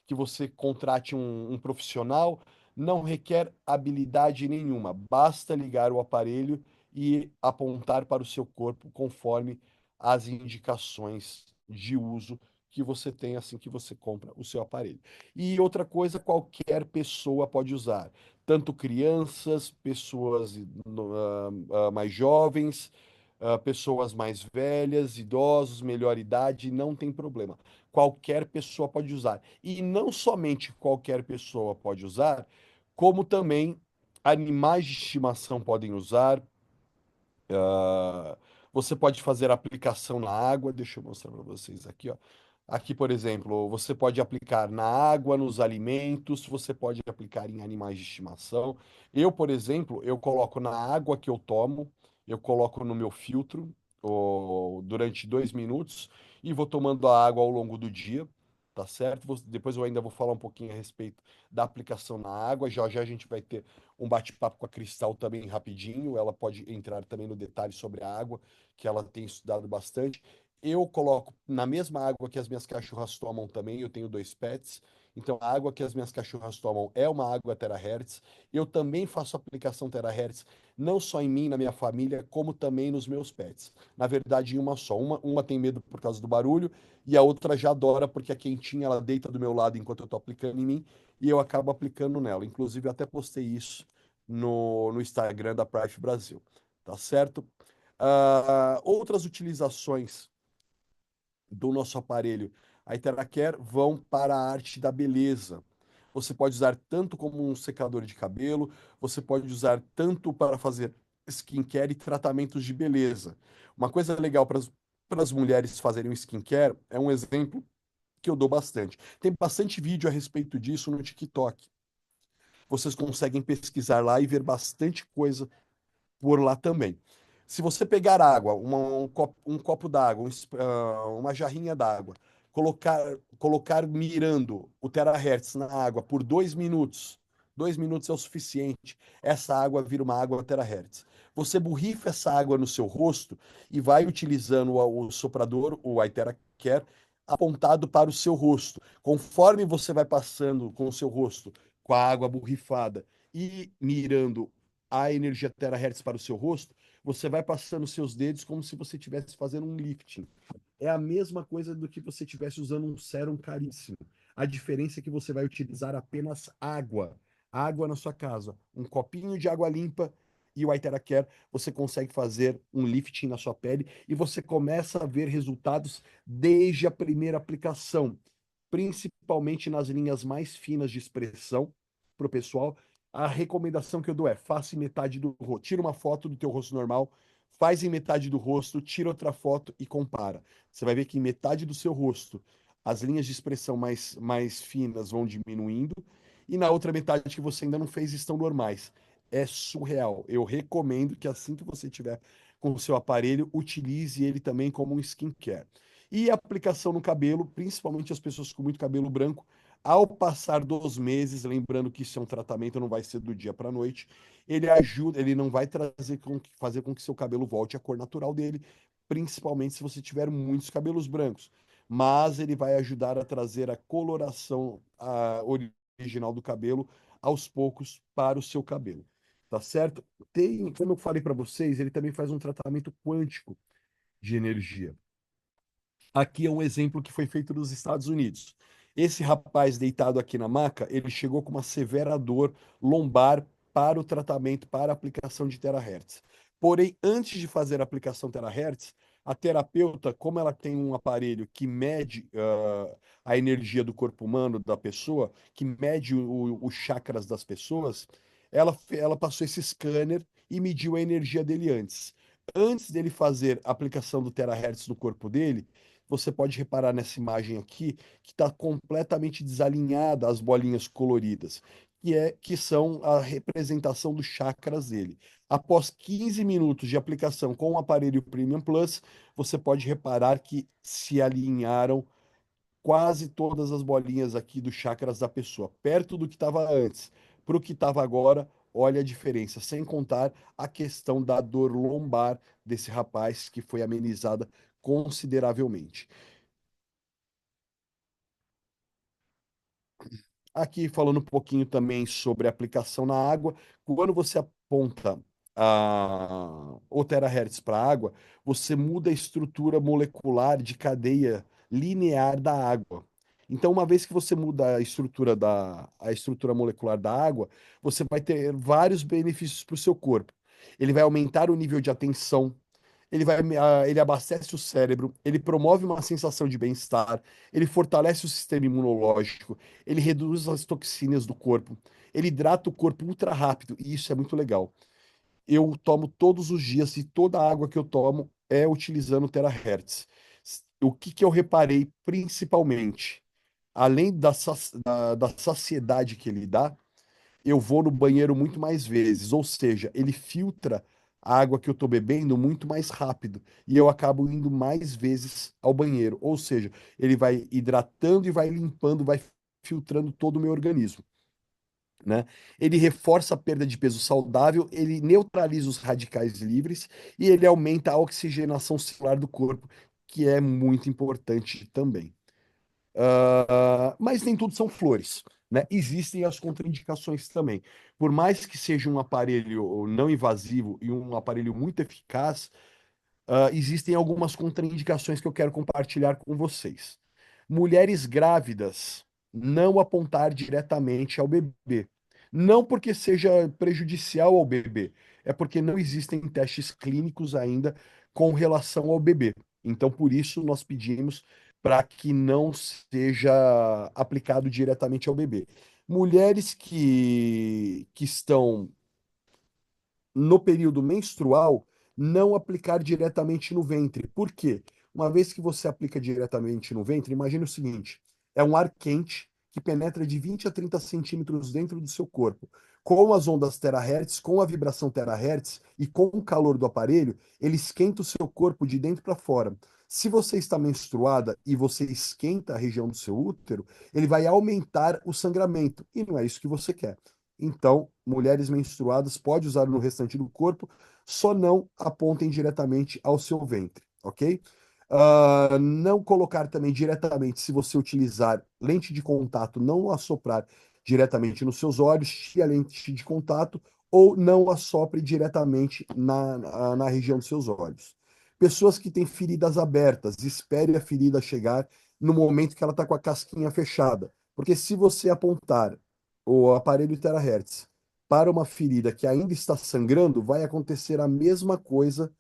que você contrate um profissional, não requer habilidade nenhuma. Basta ligar o aparelho e apontar para o seu corpo conforme as indicações de uso que você tem assim que você compra o seu aparelho. E outra coisa, qualquer pessoa pode usar tanto crianças, pessoas mais jovens, pessoas mais velhas, idosos, melhor idade, não tem problema. Qualquer pessoa pode usar. E não somente qualquer pessoa pode usar, como também animais de estimação podem usar. Ah, Você pode fazer aplicação na água. Deixa eu mostrar para vocês aqui, ó. Aqui, por exemplo, você pode aplicar na água, nos alimentos, você pode aplicar em animais de estimação. Eu, por exemplo, eu coloco na água que eu tomo, eu coloco no meu filtro durante 2 minutos e vou tomando a água ao longo do dia, tá certo? Depois eu ainda vou falar um pouquinho a respeito da aplicação na água. Já já a gente vai ter um bate-papo com a Cristal também rapidinho. Ela pode entrar também no detalhe sobre a água, que ela tem estudado bastante. Eu coloco na mesma água que as minhas cachorras tomam também, eu tenho 2 pets. Então, a água que as minhas cachorras tomam é uma água Terahertz. Eu também faço aplicação Terahertz, não só em mim, na minha família, como também nos meus pets. Na verdade, em uma só. Uma tem medo por causa do barulho e a outra já adora porque é quentinha, ela deita do meu lado enquanto eu estou aplicando em mim e eu acabo aplicando nela. Inclusive, eu até postei isso no Instagram da Price Brasil, tá certo? Outras utilizações do nosso aparelho, a Iteracare, vão para a arte da beleza. Você pode usar tanto como um secador de cabelo, você pode usar tanto para fazer skincare e tratamentos de beleza. Uma coisa legal para as mulheres fazerem um skincare é um exemplo que eu dou bastante. Tem bastante vídeo a respeito disso no TikTok. Vocês conseguem pesquisar lá e ver bastante coisa por lá também. Se você pegar água, um copo d'água, uma jarrinha d'água, colocar mirando o terahertz na água por 2 minutos é o suficiente. Essa água vira uma água terahertz. Você borrifa essa água no seu rosto e vai utilizando o soprador, o iTera Care, apontado para o seu rosto. Conforme você vai passando com o seu rosto com a água borrifada e mirando a energia terahertz para o seu rosto, você vai passando seus dedos como se você estivesse fazendo um lifting. É a mesma coisa do que você estivesse usando um sérum caríssimo. A diferença é que você vai utilizar apenas água. Água na sua casa. Um copinho de água limpa e o Itera Care, você consegue fazer um lifting na sua pele e você começa a ver resultados desde a primeira aplicação, principalmente nas linhas mais finas de expressão para o pessoal. A recomendação que eu dou é: faça em metade do rosto. Tira uma foto do teu rosto normal, faz em metade do rosto, tira outra foto e compara. Você vai ver que em metade do seu rosto as linhas de expressão mais finas vão diminuindo e na outra metade que você ainda não fez estão normais. É surreal. Eu recomendo que assim que você tiver com o seu aparelho, utilize ele também como um skincare. E a aplicação no cabelo, principalmente as pessoas com muito cabelo branco, ao passar dos meses, lembrando que isso é um tratamento, não vai ser do dia para a noite, ele ajuda, ele não vai fazer com que seu cabelo volte à cor natural dele, principalmente se você tiver muitos cabelos brancos. Mas ele vai ajudar a trazer a coloração original do cabelo aos poucos para o seu cabelo. Tá certo? Tem, como eu falei para vocês, ele também faz um tratamento quântico de energia. Aqui é um exemplo que foi feito nos Estados Unidos. Esse rapaz deitado aqui na maca, ele chegou com uma severa dor lombar para o tratamento, para a aplicação de terahertz. Porém, antes de fazer a aplicação terahertz, a terapeuta, como ela tem um aparelho que mede a energia do corpo humano da pessoa, que mede os chakras das pessoas, ela passou esse scanner e mediu a energia dele antes. Antes dele fazer a aplicação do terahertz no corpo dele, você pode reparar nessa imagem aqui que está completamente desalinhada as bolinhas coloridas, que são a representação dos chakras dele. Após 15 minutos de aplicação com o aparelho Premium Plus, você pode reparar que se alinharam quase todas as bolinhas aqui dos chakras da pessoa, perto do que estava antes, para o que estava agora. Olha a diferença, sem contar a questão da dor lombar desse rapaz, que foi amenizada consideravelmente. Aqui falando um pouquinho também sobre a aplicação na água, quando você aponta o terahertz para a água, você muda a estrutura molecular de cadeia linear da água. Então, uma vez que você muda a estrutura molecular da água, você vai ter vários benefícios para o seu corpo. Ele vai aumentar o nível de atenção, ele abastece o cérebro, ele promove uma sensação de bem-estar, ele fortalece o sistema imunológico, ele reduz as toxinas do corpo, ele hidrata o corpo ultra rápido, e isso é muito legal. Eu tomo todos os dias e toda a água que eu tomo é utilizando o terahertz. O que que eu reparei principalmente, além da saciedade que ele dá, eu vou no banheiro muito mais vezes, ou seja, ele filtra a água que eu estou bebendo muito mais rápido e eu acabo indo mais vezes ao banheiro, ou seja, ele vai hidratando e vai limpando, vai filtrando todo o meu organismo, né? Ele reforça a perda de peso saudável, ele neutraliza os radicais livres e ele aumenta a oxigenação celular do corpo, que é muito importante também. Mas nem tudo são flores, né? Existem as contraindicações também. Por mais que seja um aparelho não invasivo e um aparelho muito eficaz, existem algumas contraindicações que eu quero compartilhar com vocês. Mulheres grávidas não apontar diretamente ao bebê. Não porque seja prejudicial ao bebê, é porque não existem testes clínicos ainda com relação ao bebê. Então, por isso, nós pedimos para que não seja aplicado diretamente ao bebê. Mulheres que estão no período menstrual, não aplicar diretamente no ventre. Por quê? Uma vez que você aplica diretamente no ventre, imagine o seguinte: é um ar quente que penetra de 20 a 30 centímetros dentro do seu corpo. Com as ondas terahertz, com a vibração terahertz e com o calor do aparelho, ele esquenta o seu corpo de dentro para fora. Se você está menstruada e você esquenta a região do seu útero, ele vai aumentar o sangramento, e não é isso que você quer. Então, mulheres menstruadas podem usar no restante do corpo, só não apontem diretamente ao seu ventre, ok? Não colocar também diretamente, se você utilizar lente de contato, não assoprar diretamente nos seus olhos, tire a lente de contato, ou não assopre diretamente na região dos seus olhos. Pessoas que têm feridas abertas, espere a ferida chegar no momento que ela está com a casquinha fechada. Porque se você apontar o aparelho terahertz para uma ferida que ainda está sangrando, vai acontecer a mesma coisa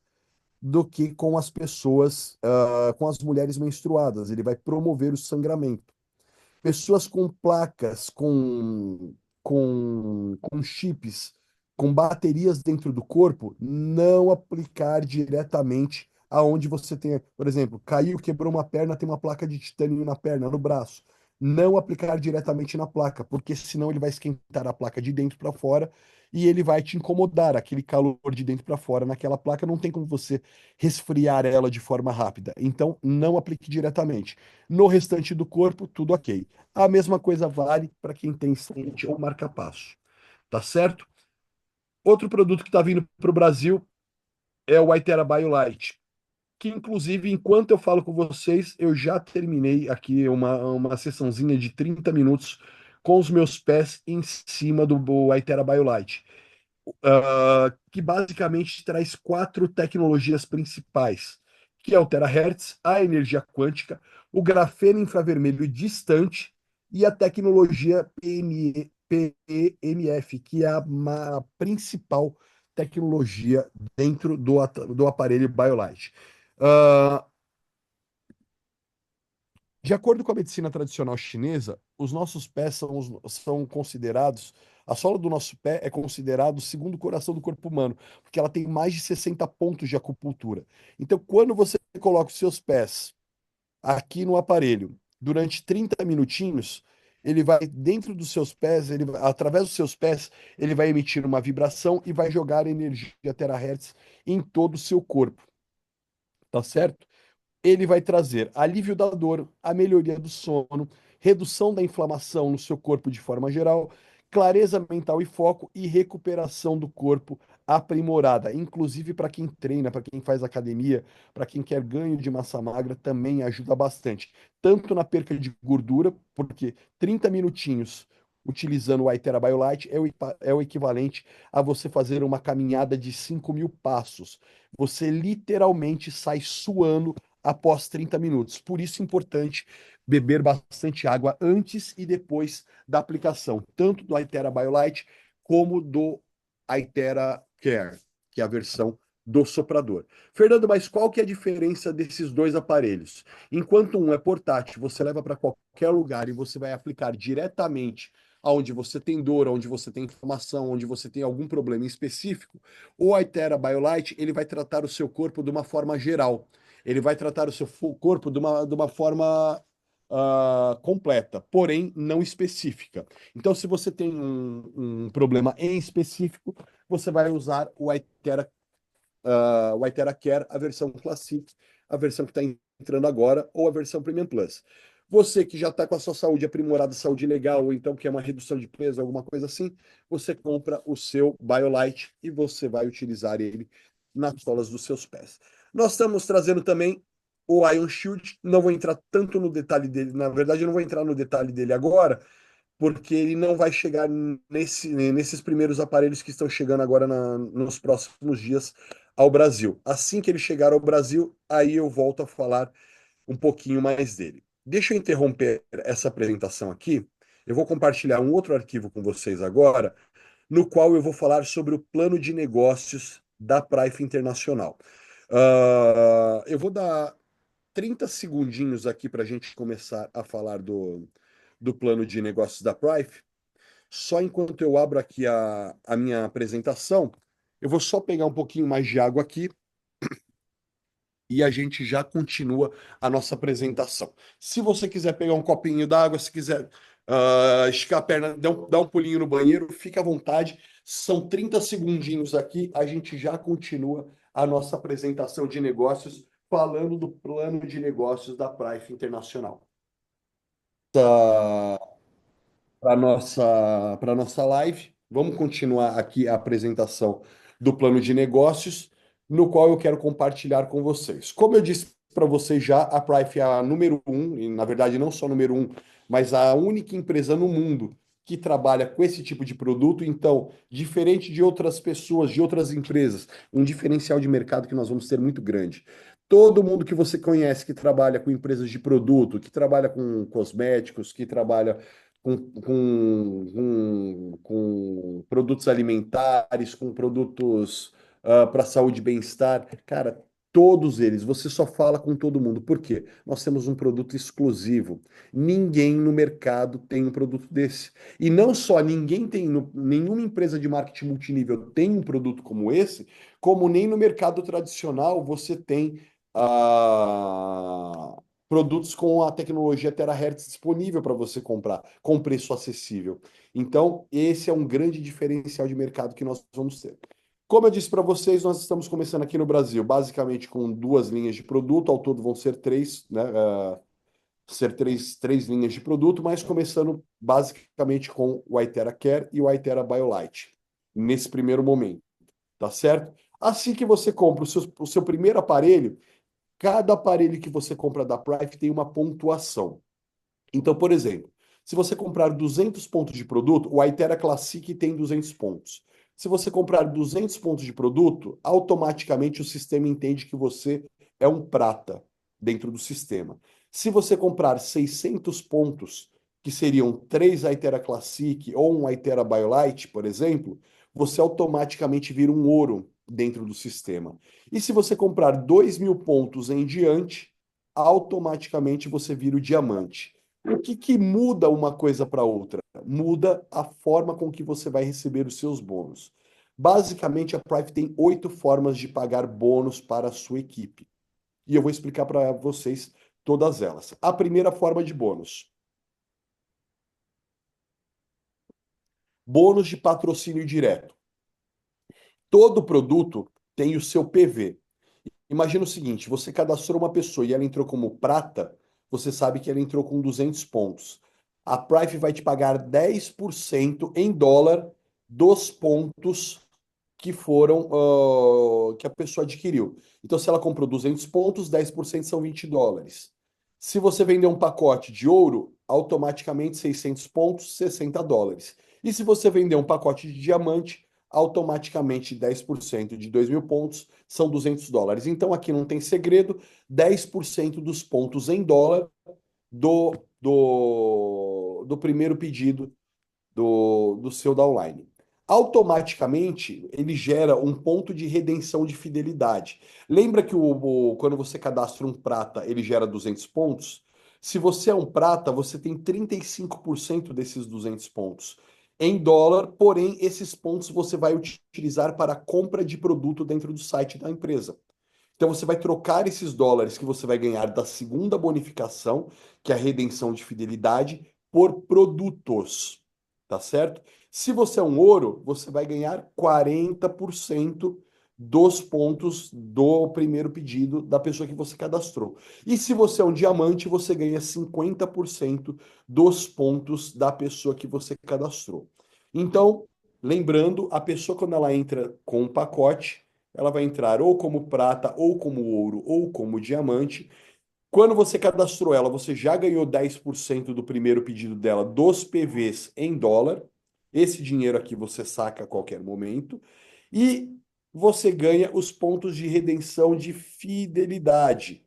do que com as pessoas, com as mulheres menstruadas. Ele vai promover o sangramento. Pessoas com placas, com chips, com baterias dentro do corpo, não aplicar diretamente aonde você tem, por exemplo, caiu, quebrou uma perna, tem uma placa de titânio na perna, no braço. Não aplicar diretamente na placa, porque senão ele vai esquentar a placa de dentro para fora e ele vai te incomodar. Aquele calor de dentro para fora naquela placa não tem como você resfriar ela de forma rápida. Então, não aplique diretamente. No restante do corpo, tudo ok. A mesma coisa vale para quem tem sente ou marca-passo. Tá certo? Outro produto que está vindo para o Brasil é o Itera BioLite, que inclusive, enquanto eu falo com vocês, eu já terminei aqui uma sessãozinha de 30 minutos com os meus pés em cima do Itera BioLite, que basicamente traz quatro tecnologias principais, que é o terahertz, a energia quântica, o grafeno infravermelho distante e a tecnologia PEMF, que é a principal tecnologia dentro do aparelho BioLite. Uh, de acordo com a medicina tradicional chinesa, os nossos pés são considerados, a sola do nosso pé é considerado o segundo coração do corpo humano, porque ela tem mais de 60 pontos de acupuntura. Então, quando você coloca os seus pés aqui no aparelho durante 30 minutinhos, ele vai dentro dos seus pés, através dos seus pés, ele vai emitir uma vibração e vai jogar energia terahertz em todo o seu corpo, tá certo? Ele vai trazer alívio da dor, a melhoria do sono, redução da inflamação no seu corpo de forma geral, clareza mental e foco e recuperação do corpo aprimorada, inclusive para quem treina, para quem faz academia, para quem quer ganho de massa magra, também ajuda bastante, tanto na perca de gordura, porque 30 minutinhos utilizando o Itera BioLite é o equivalente a você fazer uma caminhada de 5.000 passos. Você literalmente sai suando após 30 minutos. Por isso é importante beber bastante água antes e depois da aplicação, tanto do Itera BioLite como do Itera Care, que é a versão do soprador. Fernando, mas qual que é a diferença desses dois aparelhos? Enquanto um é portátil, você leva para qualquer lugar e você vai aplicar diretamente onde você tem dor, onde você tem inflamação, onde você tem algum problema específico, o Itera BioLite, ele vai tratar o seu corpo de uma forma geral. Ele vai tratar o seu corpo de uma forma completa, porém não específica. Então, se você tem um problema em específico, você vai usar o Itera Care, a versão Classic, a versão que está entrando agora, ou a versão Premium Plus. Você que já está com a sua saúde aprimorada, saúde legal, ou então quer uma redução de peso, alguma coisa assim, você compra o seu BioLite e você vai utilizar ele nas solas dos seus pés. Nós estamos trazendo também o Ion Shield, não vou entrar tanto no detalhe dele, na verdade eu não vou entrar no detalhe dele agora, porque ele não vai chegar nesses primeiros aparelhos que estão chegando agora nos próximos dias ao Brasil. Assim que ele chegar ao Brasil, aí eu volto a falar um pouquinho mais dele. Deixa eu interromper essa apresentação aqui. Eu vou compartilhar um outro arquivo com vocês agora, no qual eu vou falar sobre o plano de negócios da Prife Internacional. Eu vou dar 30 segundinhos aqui para a gente começar a falar do plano de negócios da Prife. Só enquanto eu abro aqui a minha apresentação, eu vou só pegar um pouquinho mais de água aqui e a gente já continua a nossa apresentação. Se você quiser pegar um copinho d'água, se quiser esticar a perna, dar um pulinho no banheiro, fica à vontade. São 30 segundinhos aqui, a gente já continua a nossa apresentação de negócios, falando do plano de negócios da Price Internacional. Para nossa live. Vamos continuar aqui a apresentação do plano de negócios, no qual eu quero compartilhar com vocês. Como eu disse para vocês já, a Prife é a número um, e na verdade não só número um, mas a única empresa no mundo que trabalha com esse tipo de produto. Então, diferente de outras pessoas, de outras empresas, um diferencial de mercado que nós vamos ter muito grande. Todo mundo que você conhece que trabalha com empresas de produto, que trabalha com cosméticos, que trabalha com produtos alimentares, com produtos para saúde e bem-estar. Cara, todos eles, você só fala com todo mundo. Por quê? Nós temos um produto exclusivo. Ninguém no mercado tem um produto desse. E não só ninguém tem, nenhuma empresa de marketing multinível tem um produto como esse, como nem no mercado tradicional você tem. ah, Produtos com a tecnologia Terahertz disponível para você comprar, com preço acessível. Então, esse é um grande diferencial de mercado que nós vamos ter. Como eu disse para vocês, nós estamos começando aqui no Brasil, basicamente com duas linhas de produto, ao todo vão ser três, né? Ser três linhas de produto, mas começando basicamente com o Aitera Care e o Aitera BioLite, nesse primeiro momento, tá certo? Assim que você compra o seu primeiro aparelho, cada aparelho que você compra da Price tem uma pontuação. Então, por exemplo, se você comprar 200 pontos de produto, o Aitera Classic tem 200 pontos. Se você comprar 200 pontos de produto, automaticamente o sistema entende que você é um prata dentro do sistema. Se você comprar 600 pontos, que seriam 3 Aitera Classic ou um Aitera BioLite, por exemplo, você automaticamente vira um ouro dentro do sistema. E se você comprar 2.000 pontos em diante, automaticamente você vira o diamante. O que que muda uma coisa para outra? Muda a forma com que você vai receber os seus bônus. Basicamente, a Prive tem 8 formas de pagar bônus para a sua equipe. E eu vou explicar para vocês todas elas. A primeira forma de bônus: bônus de patrocínio direto. Todo produto tem o seu PV. Imagina o seguinte: você cadastrou uma pessoa e ela entrou como prata, você sabe que ela entrou com 200 pontos. A Prive vai te pagar 10% em dólar dos pontos que foram, que a pessoa adquiriu. Então, se ela comprou 200 pontos, 10% são 20 dólares. Se você vender um pacote de ouro, automaticamente 600 pontos, 60 dólares. E se você vender um pacote de diamante, automaticamente 10% de 2.000 pontos são 200 dólares. Então, aqui não tem segredo, 10% dos pontos em dólar do primeiro pedido do seu downline. Automaticamente, ele gera um ponto de redenção de fidelidade. Lembra que quando você cadastra um prata, ele gera 200 pontos? Se você é um prata, você tem 35% desses 200 pontos em dólar, porém, esses pontos você vai utilizar para a compra de produto dentro do site da empresa. Então, você vai trocar esses dólares que você vai ganhar da segunda bonificação, que é a redenção de fidelidade, por produtos, tá certo? Se você é um ouro, você vai ganhar 40% dos pontos do primeiro pedido da pessoa que você cadastrou. E se você é um diamante, você ganha 50% dos pontos da pessoa que você cadastrou. Então, lembrando, a pessoa quando ela entra com um pacote, ela vai entrar ou como prata, ou como ouro, ou como diamante. Quando você cadastrou ela, você já ganhou 10% do primeiro pedido dela dos PVs em dólar. Esse dinheiro aqui você saca a qualquer momento. E você ganha os pontos de redenção de fidelidade.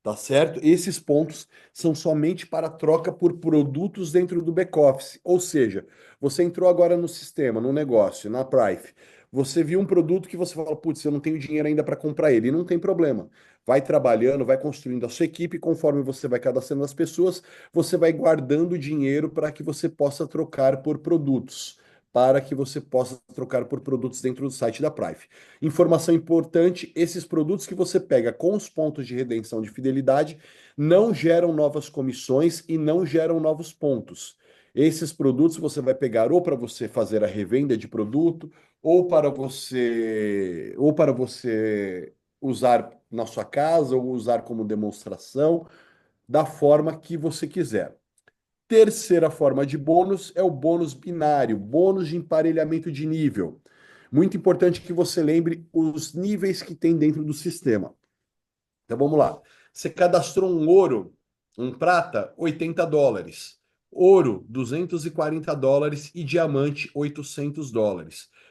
Tá certo? Esses pontos são somente para troca por produtos dentro do back-office. Ou seja, você entrou agora no sistema, no negócio, na Prive. Você viu um produto que você fala, putz, eu não tenho dinheiro ainda para comprar ele. E não tem problema. Vai trabalhando, vai construindo a sua equipe, conforme você vai cadastrando as pessoas, você vai guardando dinheiro para que você possa trocar por produtos. para que você possa trocar por produtos dentro do site da Price. Informação importante: esses produtos que você pega com os pontos de redenção de fidelidade não geram novas comissões e não geram novos pontos. Esses produtos você vai pegar ou para você fazer a revenda de produto, ou para você usar na sua casa, ou usar como demonstração, da forma que você quiser. Terceira forma de bônus é o bônus binário, bônus de emparelhamento de nível. Muito importante que você lembre os níveis que tem dentro do sistema. Então vamos lá. Você cadastrou um ouro, um prata, US$ 80. Ouro, US$ 240 e diamante, US$ 800.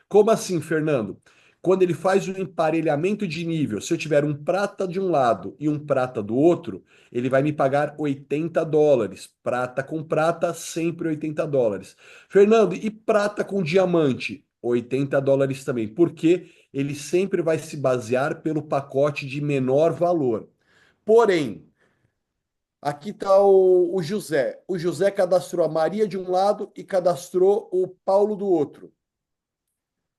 Como assim, Fernando? Quando ele faz o emparelhamento de nível, se eu tiver um prata de um lado e um prata do outro, ele vai me pagar US$ 80. Prata com prata, sempre US$ 80. Fernando, e prata com diamante? US$ 80 também. Por quê? Ele sempre vai se basear pelo pacote de menor valor. Porém, aqui está o José. O José cadastrou a Maria de um lado e cadastrou o Paulo do outro.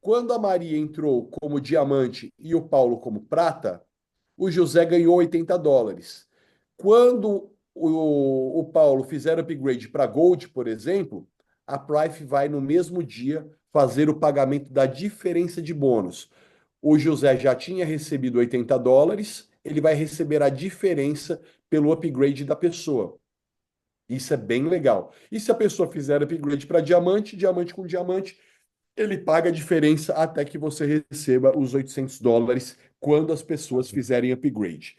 Quando a Maria entrou como diamante e o Paulo como prata, o José ganhou US$ 80. Quando o Paulo fizer upgrade para Gold, por exemplo, a Prife vai no mesmo dia fazer o pagamento da diferença de bônus. O José já tinha recebido US$ 80, ele vai receber a diferença pelo upgrade da pessoa. Isso é bem legal. E se a pessoa fizer upgrade para diamante, diamante com diamante, ele paga a diferença até que você receba os US$ 800 quando as pessoas fizerem upgrade.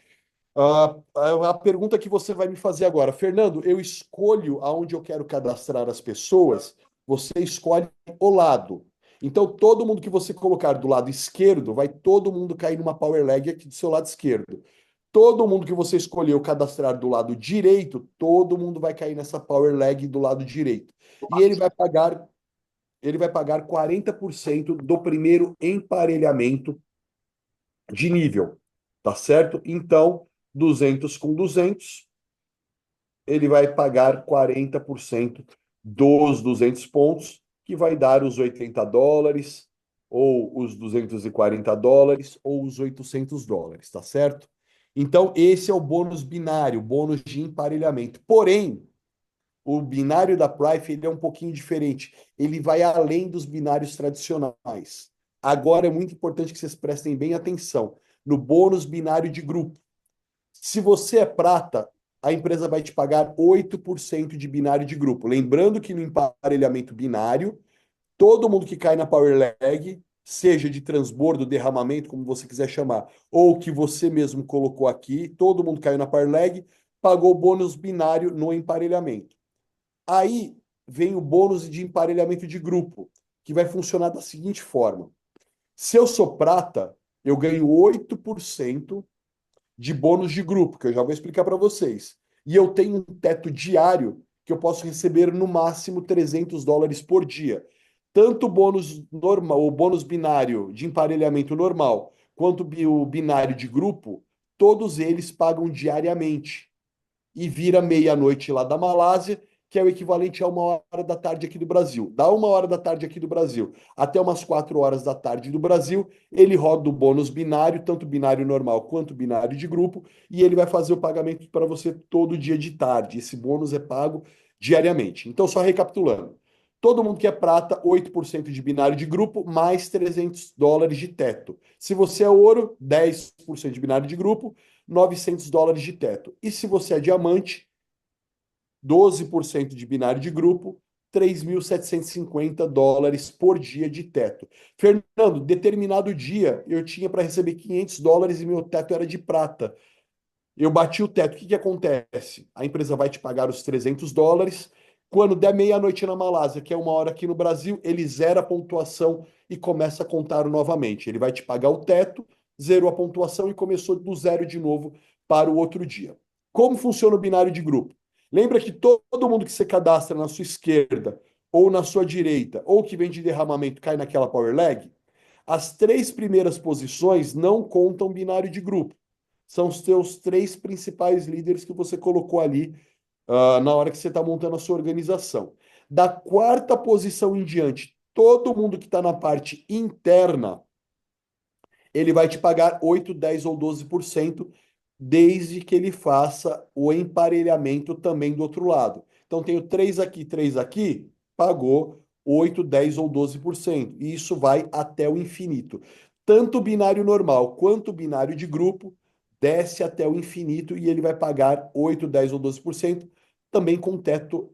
A pergunta que você vai me fazer agora, Fernando, eu escolho aonde eu quero cadastrar as pessoas, você escolhe o lado. Então, todo mundo que você colocar do lado esquerdo, vai todo mundo cair numa power lag aqui do seu lado esquerdo. Todo mundo que você escolheu cadastrar do lado direito, todo mundo vai cair nessa power lag do lado direito. E ele vai pagar 40% do primeiro emparelhamento de nível, tá certo? Então, 200 com 200, ele vai pagar 40% dos 200 pontos, que vai dar os US$ 80, ou os US$ 240, ou os US$ 800, tá certo? Então, esse é o bônus binário, bônus de emparelhamento. Porém, o binário da Prife ele é um pouquinho diferente. Ele vai além dos binários tradicionais. Agora é muito importante que vocês prestem bem atenção no bônus binário de grupo. Se você é prata, a empresa vai te pagar 8% de binário de grupo. Lembrando que no emparelhamento binário, todo mundo que cai na Power Lag, seja de transbordo, derramamento, como você quiser chamar, ou que você mesmo colocou aqui, todo mundo caiu na Power Lag, pagou o bônus binário no emparelhamento. Aí vem o bônus de emparelhamento de grupo, que vai funcionar da seguinte forma: se eu sou prata, eu ganho 8% de bônus de grupo, que eu já vou explicar para vocês. E eu tenho um teto diário que eu posso receber no máximo US$ 300 por dia. Tanto o bônus normal, o bônus binário de emparelhamento normal, quanto o binário de grupo, todos eles pagam diariamente e vira meia-noite lá da Malásia, que é o equivalente a 1 hora da tarde aqui do Brasil. Da 1 hora da tarde aqui do Brasil até umas 4 horas da tarde do Brasil, ele roda o bônus binário, tanto binário normal quanto binário de grupo, e ele vai fazer o pagamento para você todo dia de tarde. Esse bônus é pago diariamente. Então, só recapitulando. Todo mundo que é prata, 8% de binário de grupo, mais US$ 300 de teto. Se você é ouro, 10% de binário de grupo, US$ 900 de teto. E se você é diamante, 12% de binário de grupo, US$ 3.750 por dia de teto. Fernando, determinado dia eu tinha para receber US$ 500 e meu teto era de prata. Eu bati o teto. O que que acontece? A empresa vai te pagar os US$ 300. Quando der meia-noite na Malásia, que é 1 hora aqui no Brasil, ele zera a pontuação e começa a contar novamente. Ele vai te pagar o teto, zerou a pontuação e começou do zero de novo para o outro dia. Como funciona o binário de grupo? Lembra que todo mundo que você cadastra na sua esquerda ou na sua direita, ou que vem de derramamento, cai naquela power lag? As três primeiras posições não contam binário de grupo. São os teus três principais líderes que você colocou ali na hora que você está montando a sua organização. Da quarta posição em diante, Todo mundo que está na parte interna, ele vai te pagar 8, 10 ou 12%, desde que ele faça o emparelhamento também do outro lado. Então, tenho 3 aqui, pagou 8, 10 ou 12%. E isso vai até o infinito. Tanto o binário normal quanto o binário de grupo desce até o infinito e ele vai pagar 8, 10 ou 12%, também com teto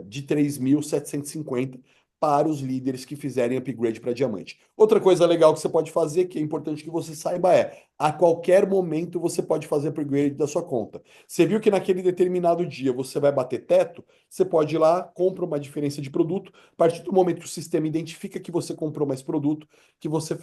de 3.750 para os líderes que fizerem upgrade para diamante. Outra coisa legal que você pode fazer, que é importante que você saiba, é a qualquer momento você pode fazer upgrade da sua conta. Você viu que naquele determinado dia você vai bater teto, você pode ir lá, compra uma diferença de produto. A partir do momento que o sistema identifica que você comprou mais produto, que você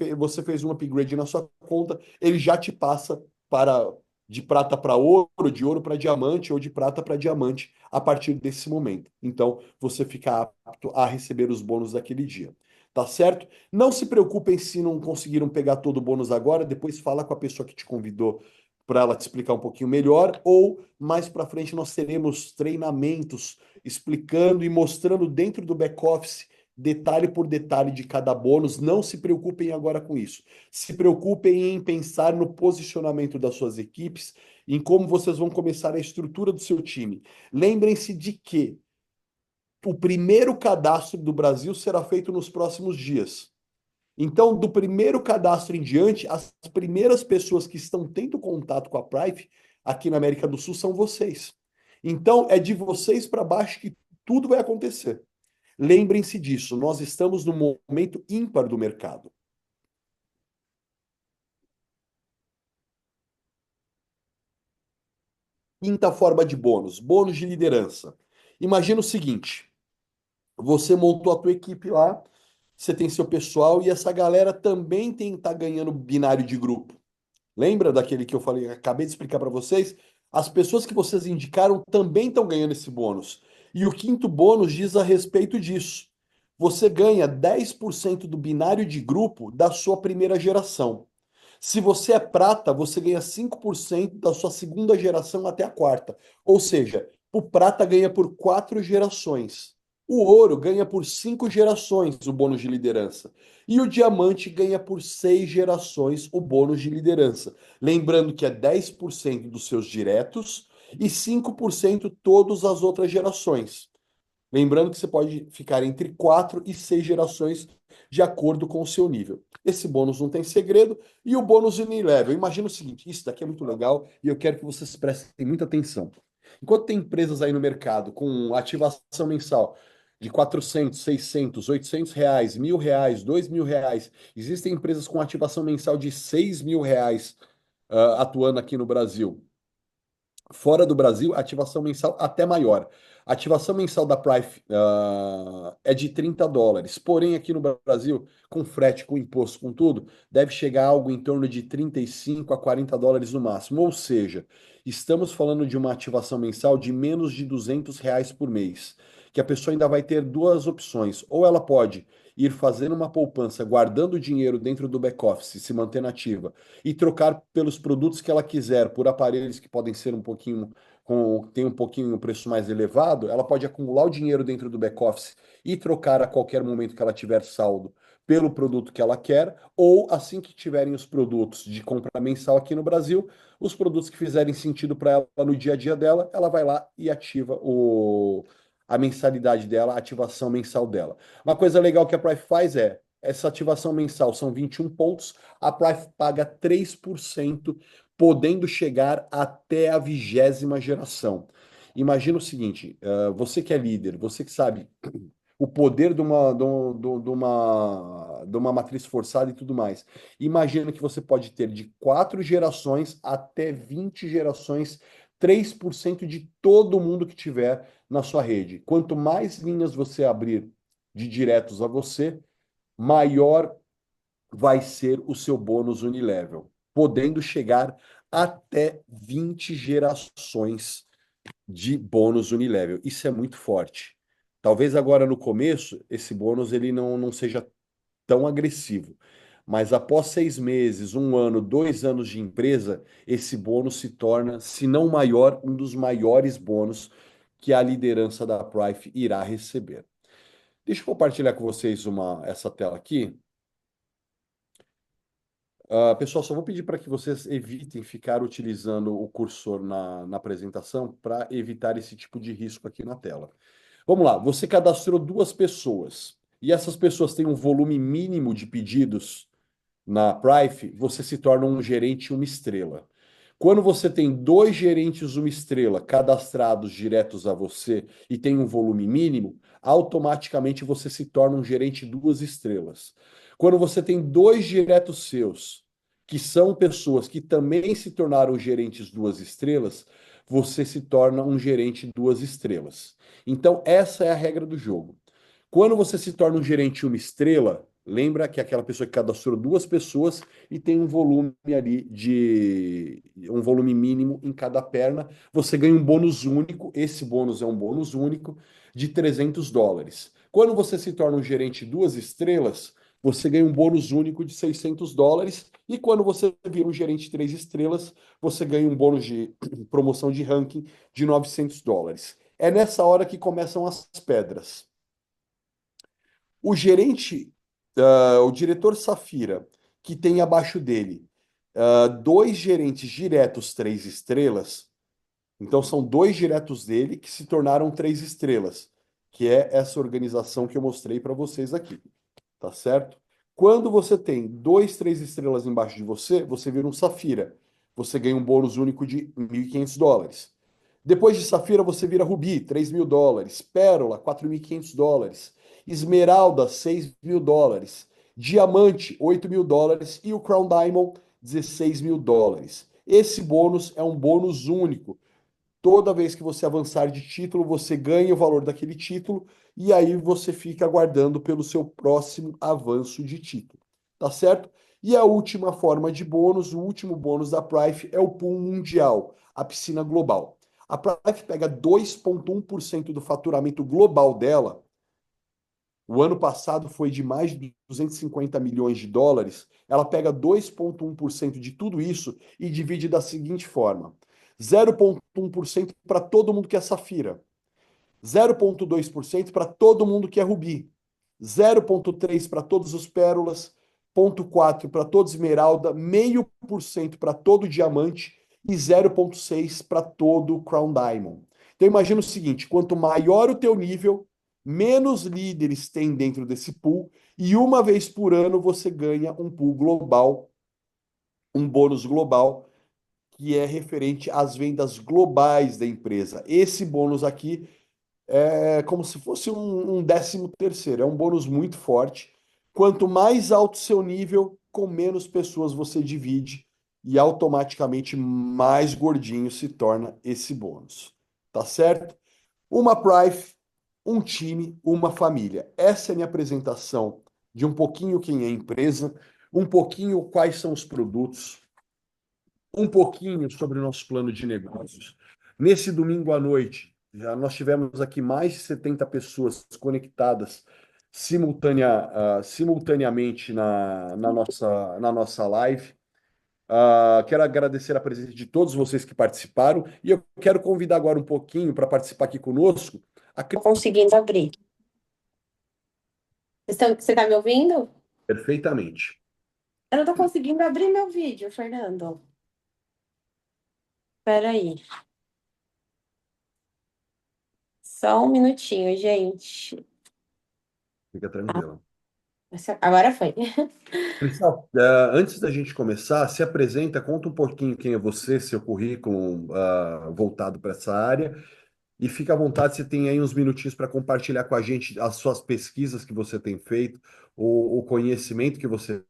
fez um upgrade na sua conta, ele já te passa para de prata para ouro, de ouro para diamante ou de prata para diamante a partir desse momento. Então, você fica apto a receber os bônus daquele dia. Tá certo? Não se preocupem se não conseguiram pegar todo o bônus agora, depois fala com a pessoa que te convidou para ela te explicar um pouquinho melhor, ou mais para frente nós teremos treinamentos explicando e mostrando dentro do back-office detalhe por detalhe de cada bônus. Não se preocupem agora com isso. Se preocupem em pensar no posicionamento das suas equipes, em como vocês vão começar a estrutura do seu time. Lembrem-se de que o primeiro cadastro do Brasil será feito nos próximos dias. Então, do primeiro cadastro em diante, as primeiras pessoas que estão tendo contato com a Prive aqui na América do Sul são vocês. Então, é de vocês para baixo que tudo vai acontecer. Lembrem-se disso, nós estamos no momento ímpar do mercado. Quinta forma de bônus, bônus de liderança. Imagina o seguinte, você montou a tua equipe lá, você tem seu pessoal e essa galera também tá ganhando binário de grupo. Lembra daquele que eu falei, acabei de explicar para vocês? As pessoas que vocês indicaram também estão ganhando esse bônus. E o quinto bônus diz a respeito disso. Você ganha 10% do binário de grupo da sua primeira geração. Se você é prata, você ganha 5% da sua segunda geração até a quarta. Ou seja, o prata ganha por 4 gerações. O ouro ganha por 5 gerações o bônus de liderança. E o diamante ganha por 6 gerações o bônus de liderança. Lembrando que é 10% dos seus diretos e 5% todas as outras gerações. Lembrando que você pode ficar entre 4 e 6 gerações de acordo com o seu nível. Esse bônus não tem segredo. E o bônus Unilevel. Imagina o seguinte: isso daqui é muito legal e eu quero que vocês prestem muita atenção. Enquanto tem empresas aí no mercado com ativação mensal de 400, 600, 800 reais, R$ 1.000, R$ 2.000, existem empresas com ativação mensal de R$ 6.000 atuando aqui no Brasil. Fora do Brasil, ativação mensal até maior. A ativação mensal da Prive é de US$ 30. Porém, aqui no Brasil, com frete, com imposto, com tudo, deve chegar a algo em torno de US$ 35 a US$ 40 no máximo. Ou seja, estamos falando de uma ativação mensal de menos de R$ 200 por mês. Que a pessoa ainda vai ter duas opções. Ou ela pode ir fazendo uma poupança, guardando dinheiro dentro do back-office, se mantendo ativa e trocar pelos produtos que ela quiser por aparelhos que podem ser um pouquinho tem um pouquinho um preço mais elevado, ela pode acumular o dinheiro dentro do back-office e trocar a qualquer momento que ela tiver saldo pelo produto que ela quer, ou assim que tiverem os produtos de compra mensal aqui no Brasil, os produtos que fizerem sentido para ela no dia a dia dela, ela vai lá e ativa a mensalidade dela, a ativação mensal dela. Uma coisa legal que a Price faz é essa ativação mensal são 21 pontos, a Price paga 3%, podendo chegar até a 20ª geração. Imagina o seguinte, você que é líder, você que sabe o poder de uma matriz forçada e tudo mais. Imagina que você pode ter de 4 gerações até 20 gerações, 3% de todo mundo que tiver na sua rede. Quanto mais linhas você abrir de diretos a você, maior vai ser o seu bônus unilevel, podendo chegar até 20 gerações de bônus unilevel. Isso é muito forte. Talvez agora no começo esse bônus ele não seja tão agressivo, mas após 6 meses, um ano, 2 anos de empresa, esse bônus se torna, se não maior, um dos maiores bônus que a liderança da Prive irá receber. Deixa eu compartilhar com vocês essa tela aqui. Pessoal, só vou pedir para que vocês evitem ficar utilizando o cursor na apresentação para evitar esse tipo de risco aqui na tela. Vamos lá, você cadastrou duas pessoas e essas pessoas têm um volume mínimo de pedidos na Prife, você se torna um gerente uma estrela. Quando você tem dois gerentes uma estrela cadastrados diretos a você e tem um volume mínimo, automaticamente você se torna um gerente duas estrelas. Quando você tem dois diretos seus, que são pessoas que também se tornaram gerentes duas estrelas, você se torna um gerente duas estrelas. Então, essa é a regra do jogo. Quando você se torna um gerente uma estrela, lembra que é aquela pessoa que cadastrou duas pessoas e tem um volume ali de um volume mínimo em cada perna, você ganha um bônus único, esse bônus é um bônus único de US$ 300. Quando você se torna um gerente duas estrelas, você ganha um bônus único de US$ 600 e quando você vira um gerente três estrelas, você ganha um bônus de promoção de ranking de US$ 900. É nessa hora que começam as pedras. O gerente, o diretor Safira, que tem abaixo dele dois gerentes diretos três estrelas, então são dois diretos dele que se tornaram três estrelas, que é essa organização que eu mostrei para vocês aqui, tá certo? Quando você tem dois três estrelas embaixo de você, você vira um Safira. Você ganha um bônus único de US$ 1.500. Depois de Safira, você vira Rubi, US$ 3.000. Pérola, US$ 4.500. Esmeralda, US$ 6.000. Diamante, US$ 8.000. E o Crown Diamond, US$ 16.000. Esse bônus é um bônus único. Toda vez que você avançar de título, você ganha o valor daquele título e aí você fica aguardando pelo seu próximo avanço de título. Tá certo? E a última forma de bônus, o último bônus da Prife é o Pool Mundial, a piscina global. A Prife pega 2,1% do faturamento global dela. O ano passado foi de mais de US$ 250 milhões. Ela pega 2,1% de tudo isso e divide da seguinte forma: 0,1% para todo mundo que é Safira, 0,2% para todo mundo que é Rubi, 0,3% para todos os Pérolas, 0,4% para todo Esmeralda, 0,5% para todo Diamante e 0,6% para todo Crown Diamond. Então imagina o seguinte, quanto maior o teu nível, menos líderes tem dentro desse pool e uma vez por ano você ganha um pool global, um bônus global que é referente às vendas globais da empresa. Esse bônus aqui é como se fosse um 13º, é um bônus muito forte. Quanto mais alto seu nível, com menos pessoas você divide e automaticamente mais gordinho se torna esse bônus. Tá certo? Uma Prife, um time, uma família. Essa é a minha apresentação de um pouquinho quem é a empresa, um pouquinho quais são os produtos, um pouquinho sobre o nosso plano de negócios. Nesse domingo à noite, já nós tivemos aqui mais de 70 pessoas conectadas simultaneamente na nossa live. Quero agradecer a presença de todos vocês que participaram e eu quero convidar agora um pouquinho para participar aqui conosco. Tô conseguindo abrir. Você tá me ouvindo? Perfeitamente. Eu não tô conseguindo abrir meu vídeo, Fernando. Espera aí. Só um minutinho, gente. Fica tranquila. Agora foi. Cristal, antes da gente começar, se apresenta, conta um pouquinho quem é você, seu currículo, voltado para essa área, e fica à vontade, você tem aí uns minutinhos para compartilhar com a gente as suas pesquisas que você tem feito, o conhecimento que você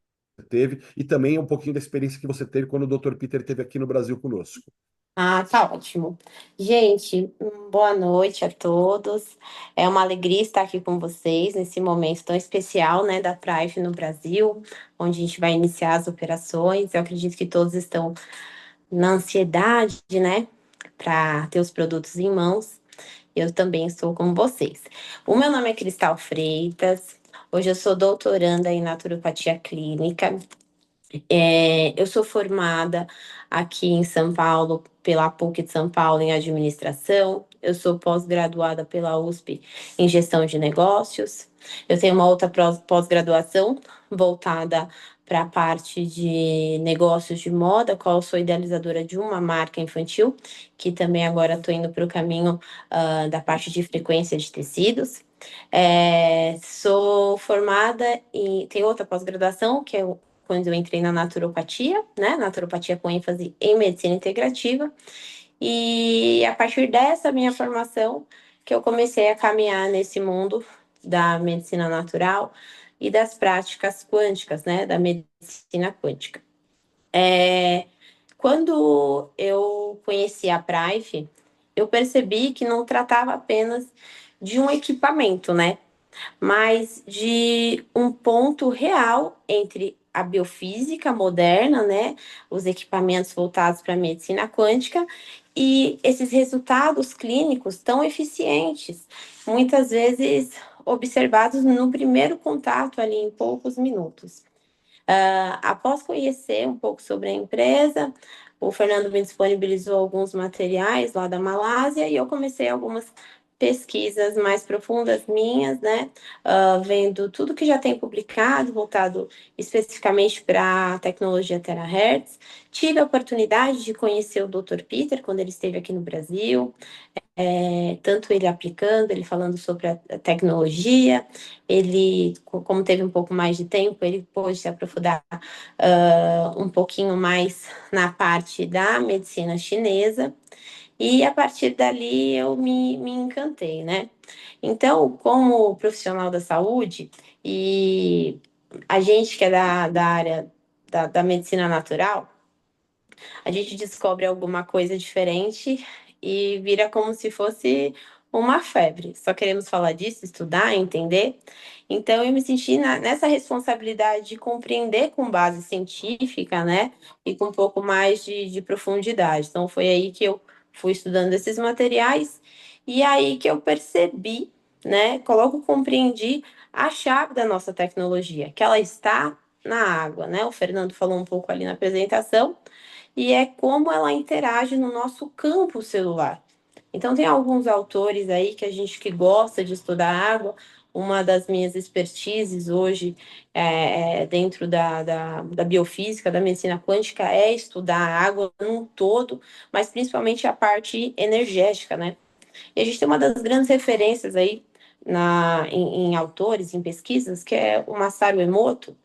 teve, e também um pouquinho da experiência que você teve quando o Dr. Peter esteve aqui no Brasil conosco. Ah, tá ótimo. Gente, boa noite a todos. É uma alegria estar aqui com vocês nesse momento tão especial, né, da Prife no Brasil, onde a gente vai iniciar as operações. Eu acredito que todos estão na ansiedade, né, para ter os produtos em mãos. Eu também estou como vocês. O meu nome é Cristal Freitas. Hoje eu sou doutoranda em naturopatia clínica. Eu sou formada aqui em São Paulo, pela PUC de São Paulo, em administração. Eu sou pós-graduada pela USP em gestão de negócios. Eu tenho uma outra pós-graduação voltada para a parte de negócios de moda, qual eu sou idealizadora de uma marca infantil, que também agora estou indo para o caminho da parte de frequência de tecidos. Sou formada em. Tem outra pós-graduação, que é quando eu entrei na naturopatia, né? Naturopatia com ênfase em medicina integrativa. E a partir dessa minha formação, que eu comecei a caminhar nesse mundo da medicina natural e das práticas quânticas, né? Da medicina quântica. Quando eu conheci a Prife, eu percebi que não tratava apenas de um equipamento, né? Mas de um ponto real entre a biofísica moderna, né, os equipamentos voltados para a medicina quântica e esses resultados clínicos tão eficientes, muitas vezes observados no primeiro contato ali em poucos minutos. Após conhecer um pouco sobre a empresa, o Fernando me disponibilizou alguns materiais lá da Malásia e eu comecei algumas pesquisas mais profundas minhas, né? Vendo tudo que já tem publicado, voltado especificamente para a tecnologia Terahertz. Tive a oportunidade de conhecer o Dr. Peter quando ele esteve aqui no Brasil, tanto ele aplicando, ele falando sobre a tecnologia, ele, como teve um pouco mais de tempo, ele pôde se aprofundar um pouquinho mais na parte da medicina chinesa, e a partir dali eu me encantei, né? Então, como profissional da saúde, e a gente que é da área da medicina natural, a gente descobre alguma coisa diferente e vira como se fosse uma febre. Só queremos falar disso, estudar, entender. Então, eu me senti nessa responsabilidade de compreender com base científica, né? E com um pouco mais de profundidade. Então, foi aí que eu fui estudando esses materiais e aí que eu percebi, né? Logo compreendi a chave da nossa tecnologia, que ela está na água, né? O Fernando falou um pouco ali na apresentação e é como ela interage no nosso campo celular. Então, tem alguns autores aí que a gente que gosta de estudar água. Uma das minhas expertises hoje dentro da biofísica, da medicina quântica, é estudar a água num todo, mas principalmente a parte energética, né? E a gente tem uma das grandes referências aí em autores, em pesquisas, que é o Masaru Emoto,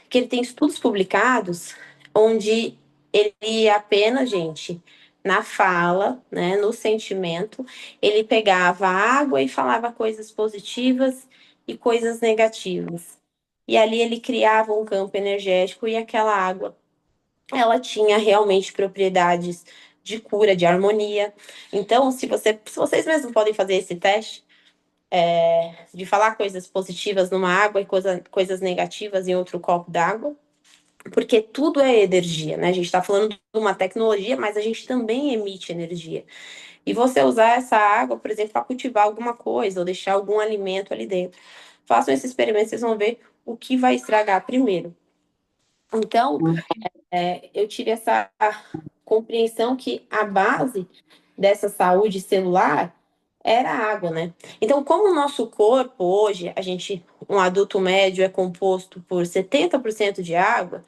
que ele tem estudos publicados onde ele apenas, gente, na fala, né, no sentimento, ele pegava a água e falava coisas positivas e coisas negativas. E ali ele criava um campo energético e aquela água, ela tinha realmente propriedades de cura, de harmonia. Então, se vocês mesmos podem fazer esse teste, de falar coisas positivas numa água e coisas negativas em outro copo d'água, porque tudo é energia, né? A gente está falando de uma tecnologia, mas a gente também emite energia. E você usar essa água, por exemplo, para cultivar alguma coisa ou deixar algum alimento ali dentro. Façam esse experimento, vocês vão ver o que vai estragar primeiro. Então, eu tive essa compreensão que a base dessa saúde celular era a água, né? Então, como o nosso corpo hoje, um adulto médio é composto por 70% de água,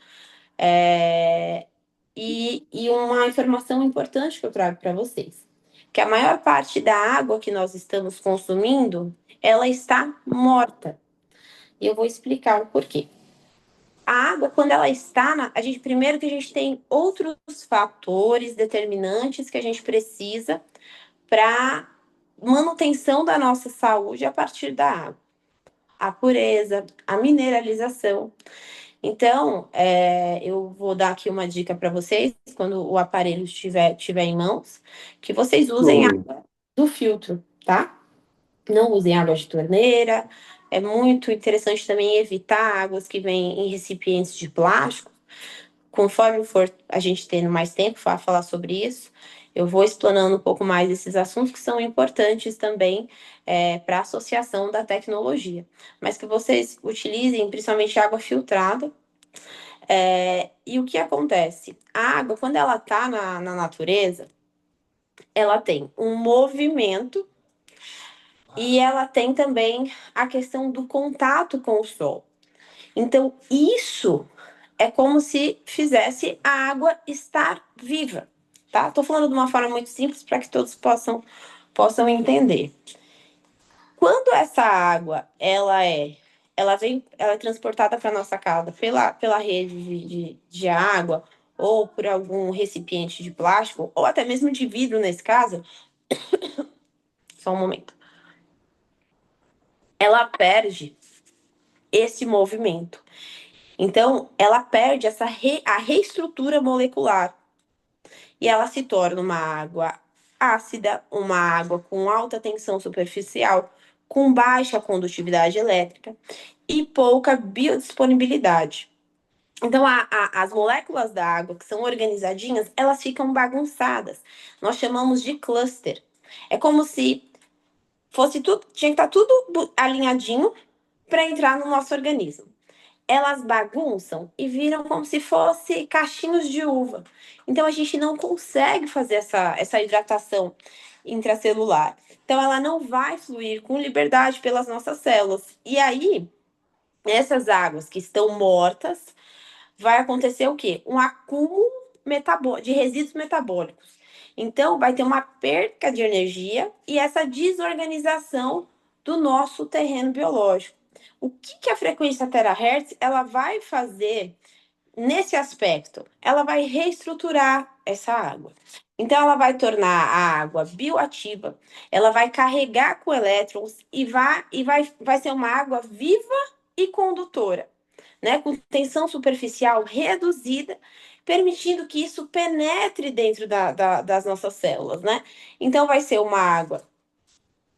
e uma informação importante que eu trago para vocês, que a maior parte da água que nós estamos consumindo, ela está morta. E eu vou explicar o porquê. A água, quando ela está primeiro que a gente tem outros fatores determinantes que a gente precisa para manutenção da nossa saúde a partir da água. A pureza, a mineralização. Então, eu vou dar aqui uma dica para vocês, quando o aparelho estiver em mãos, que vocês usem água do filtro, tá? Não usem água de torneira. É muito interessante também evitar águas que vêm em recipientes de plástico. Conforme for a gente tendo mais tempo para falar sobre isso, eu vou explanando um pouco mais esses assuntos que são importantes também para a associação da tecnologia. Mas que vocês utilizem principalmente água filtrada. E o que acontece? A água, quando ela está na natureza, ela tem um movimento e ela tem também a questão do contato com o sol. Então, isso é como se fizesse a água estar viva, tá? Tô falando de uma forma muito simples para que todos possam entender. Quando essa água ela é transportada para nossa casa pela rede de água ou por algum recipiente de plástico ou até mesmo de vidro nesse caso, só um momento. Ela perde esse movimento. Então, ela perde a reestrutura molecular e ela se torna uma água ácida, uma água com alta tensão superficial, com baixa condutividade elétrica e pouca biodisponibilidade. Então, as moléculas da água que são organizadinhas, elas ficam bagunçadas. Nós chamamos de cluster. É como se fosse tudo, tinha que estar tudo alinhadinho para entrar no nosso organismo. Elas bagunçam e viram como se fosse cachinhos de uva. Então a gente não consegue fazer essa hidratação intracelular. Então ela não vai fluir com liberdade pelas nossas células. E aí, essas águas que estão mortas, vai acontecer o quê? Um acúmulo de resíduos metabólicos. Então, vai ter uma perca de energia e essa desorganização do nosso terreno biológico. O que a frequência terahertz ela vai fazer nesse aspecto? Ela vai reestruturar essa água. Então, ela vai tornar a água bioativa, ela vai carregar com elétrons e vai ser uma água viva e condutora, né? Com tensão superficial reduzida, permitindo que isso penetre dentro das nossas células, né? Então, vai ser uma água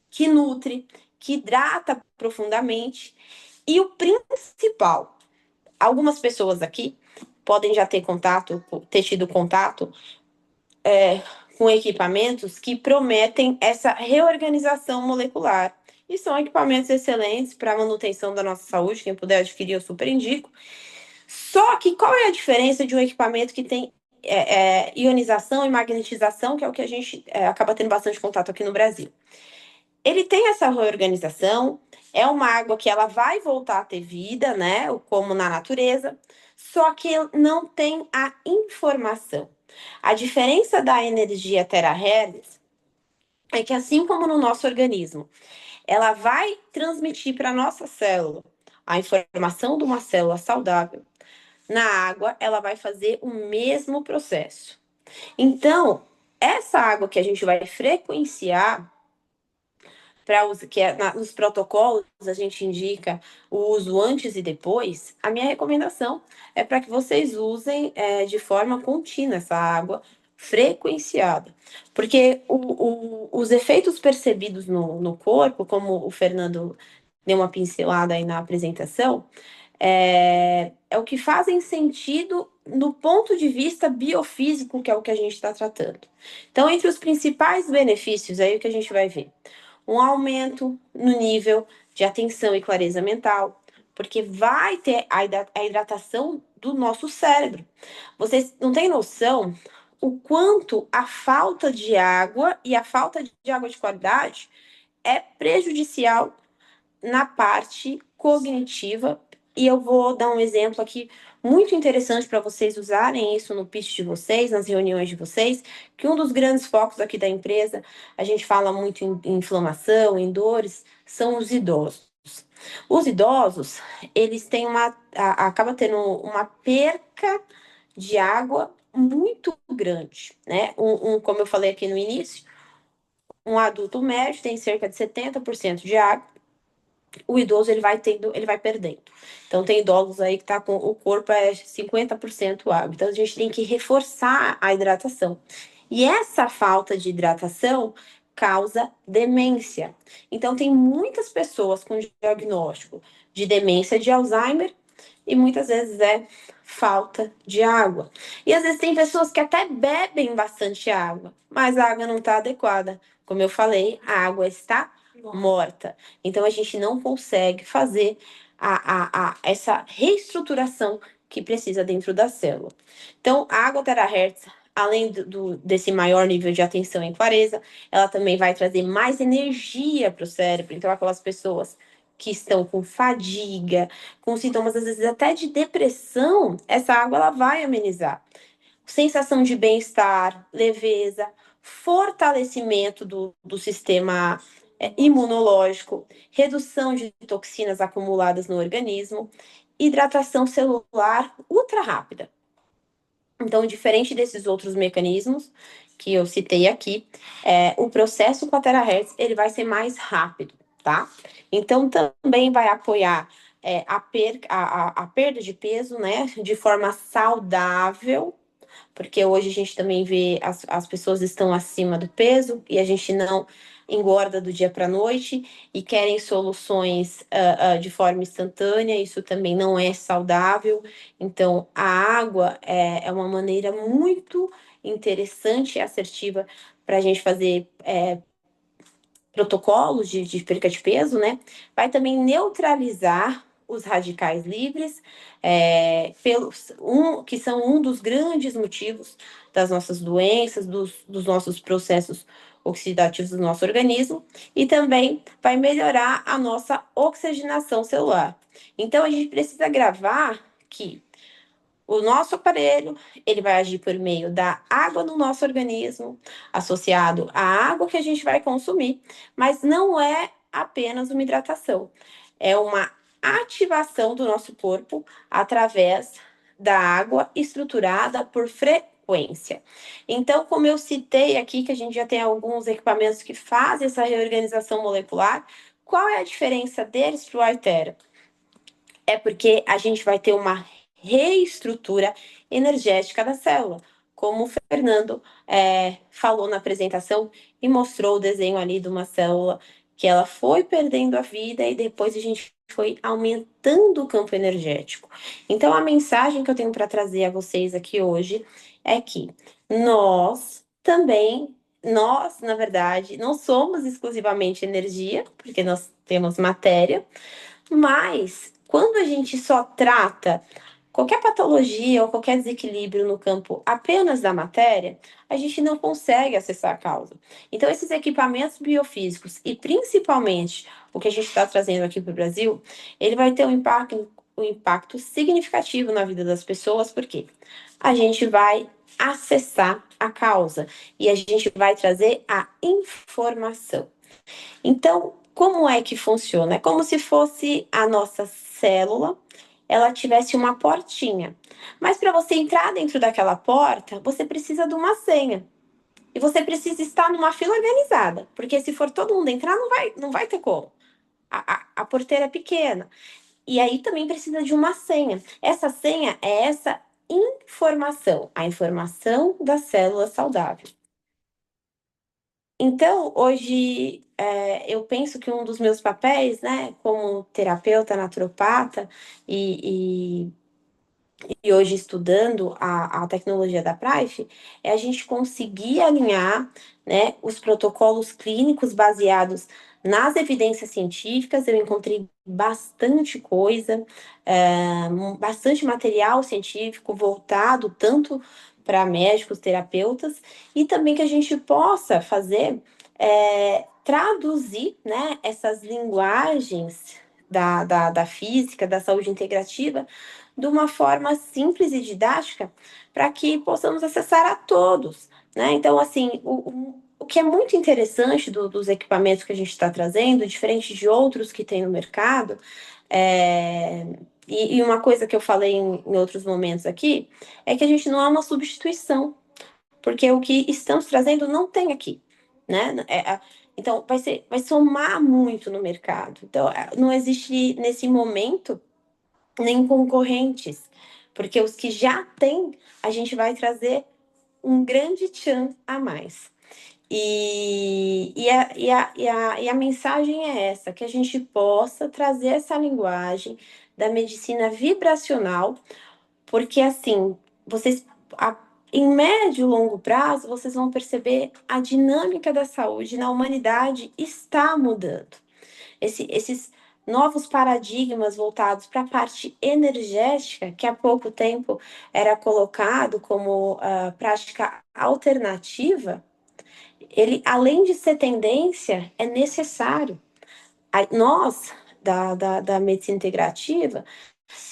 que nutre, que hidrata profundamente. E o principal, algumas pessoas aqui podem já ter tido contato com equipamentos que prometem essa reorganização molecular. E são equipamentos excelentes para a manutenção da nossa saúde. Quem puder adquirir, eu super indico. Só que qual é a diferença de um equipamento que tem ionização e magnetização, que é o que a gente acaba tendo bastante contato aqui no Brasil? Ele tem essa reorganização, é uma água que ela vai voltar a ter vida, né? Como na natureza, só que não tem a informação. A diferença da energia terahertz é que, assim como no nosso organismo, ela vai transmitir para a nossa célula a informação de uma célula saudável. Na água, ela vai fazer o mesmo processo. Então, essa água que a gente vai frequenciar para uso, nos protocolos a gente indica o uso antes e depois, a minha recomendação é para que vocês usem de forma contínua essa água frequenciada. Porque os efeitos percebidos no corpo, como o Fernando deu uma pincelada aí na apresentação, é o que fazem sentido no ponto de vista biofísico, que é o que a gente está tratando. Então, entre os principais benefícios, aí o que a gente vai ver um aumento no nível de atenção e clareza mental, porque vai ter a hidratação do nosso cérebro. Vocês não têm noção o quanto a falta de água e a falta de água de qualidade é prejudicial na parte cognitiva. E eu vou dar um exemplo aqui muito interessante para vocês usarem isso no pitch de vocês, nas reuniões de vocês, que um dos grandes focos aqui da empresa, a gente fala muito em inflamação, em dores, são os idosos. Os idosos, eles têm acaba tendo uma perca de água muito grande, né? Como eu falei aqui no início, um adulto médio tem cerca de 70% de água, o idoso ele vai perdendo. Então tem idosos aí que tá com o corpo 50% água. Então a gente tem que reforçar a hidratação. E essa falta de hidratação causa demência. Então tem muitas pessoas com diagnóstico de demência de Alzheimer e muitas vezes é falta de água. E às vezes tem pessoas que até bebem bastante água, mas a água não está adequada. Como eu falei, a água está morta. Então a gente não consegue fazer essa reestruturação que precisa dentro da célula. Então, a água terahertz, além desse maior nível de atenção e clareza, ela também vai trazer mais energia para o cérebro. Então, aquelas pessoas que estão com fadiga, com sintomas, às vezes, até de depressão, essa água ela vai amenizar. Sensação de bem-estar, leveza, fortalecimento do sistema imunológico, redução de toxinas acumuladas no organismo, hidratação celular ultra rápida. Então, diferente desses outros mecanismos que eu citei aqui, o processo com a Terahertz ele vai ser mais rápido, tá? Então, também vai apoiar a perda de peso, né, de forma saudável, porque hoje a gente também vê as pessoas estão acima do peso e a gente não engorda do dia para a noite e querem soluções de forma instantânea, isso também não é saudável. Então, a água é uma maneira muito interessante e assertiva para a gente fazer protocolos de perca de peso, né? Vai também neutralizar os radicais livres, que são um dos grandes motivos das nossas doenças, dos nossos processos oxidativos do nosso organismo, e também vai melhorar a nossa oxigenação celular. Então, a gente precisa gravar que o nosso aparelho, ele vai agir por meio da água no nosso organismo, associado à água que a gente vai consumir, mas não é apenas uma hidratação, é uma ativação do nosso corpo através da água estruturada por frequência. Então, como eu citei aqui, que a gente já tem alguns equipamentos que fazem essa reorganização molecular, qual é a diferença deles para o Artera? É porque a gente vai ter uma reestrutura energética da célula, como o Fernando falou na apresentação e mostrou o desenho ali de uma célula que ela foi perdendo a vida e depois a gente foi aumentando o campo energético. Então, a mensagem que eu tenho para trazer a vocês aqui hoje é que nós, na verdade, não somos exclusivamente energia, porque nós temos matéria, mas quando a gente só trata qualquer patologia ou qualquer desequilíbrio no campo apenas da matéria, a gente não consegue acessar a causa. Então, esses equipamentos biofísicos e principalmente o que a gente está trazendo aqui para o Brasil, ele vai ter um impacto significativo na vida das pessoas, porque a gente vai acessar a causa e a gente vai trazer a informação. Então, como é que funciona? É como se fosse a nossa célula, ela tivesse uma portinha. Mas para você entrar dentro daquela porta, você precisa de uma senha. E você precisa estar numa fila organizada, porque se for todo mundo entrar, não vai ter como. A porteira é pequena. E aí também precisa de uma senha. Essa senha é essa informação, a informação da célula saudável. Então, hoje, eu penso que um dos meus papéis, né, como terapeuta naturopata e hoje estudando a tecnologia da Price, é a gente conseguir alinhar, né, os protocolos clínicos baseados nas evidências científicas. Eu encontrei bastante coisa, bastante material científico voltado tanto para médicos, terapeutas, e também que a gente possa fazer, traduzir, né, essas linguagens da física, da saúde integrativa, de uma forma simples e didática para que possamos acessar a todos, né? Então, assim, o que é muito interessante dos equipamentos que a gente está trazendo, diferente de outros que tem no mercado, e uma coisa que eu falei em outros momentos aqui, é que a gente não é uma substituição, porque o que estamos trazendo não tem aqui, né? Então, vai somar muito no mercado. Então, não existe nesse momento nem concorrentes, porque os que já têm, a gente vai trazer um grande tchan a mais. E a mensagem é essa, que a gente possa trazer essa linguagem da medicina vibracional, porque assim, vocês, em médio e longo prazo, vocês vão perceber a dinâmica da saúde na humanidade está mudando. Esses novos paradigmas voltados para a parte energética, que há pouco tempo era colocado como prática alternativa, ele, além de ser tendência, é necessário. Nós, da medicina integrativa,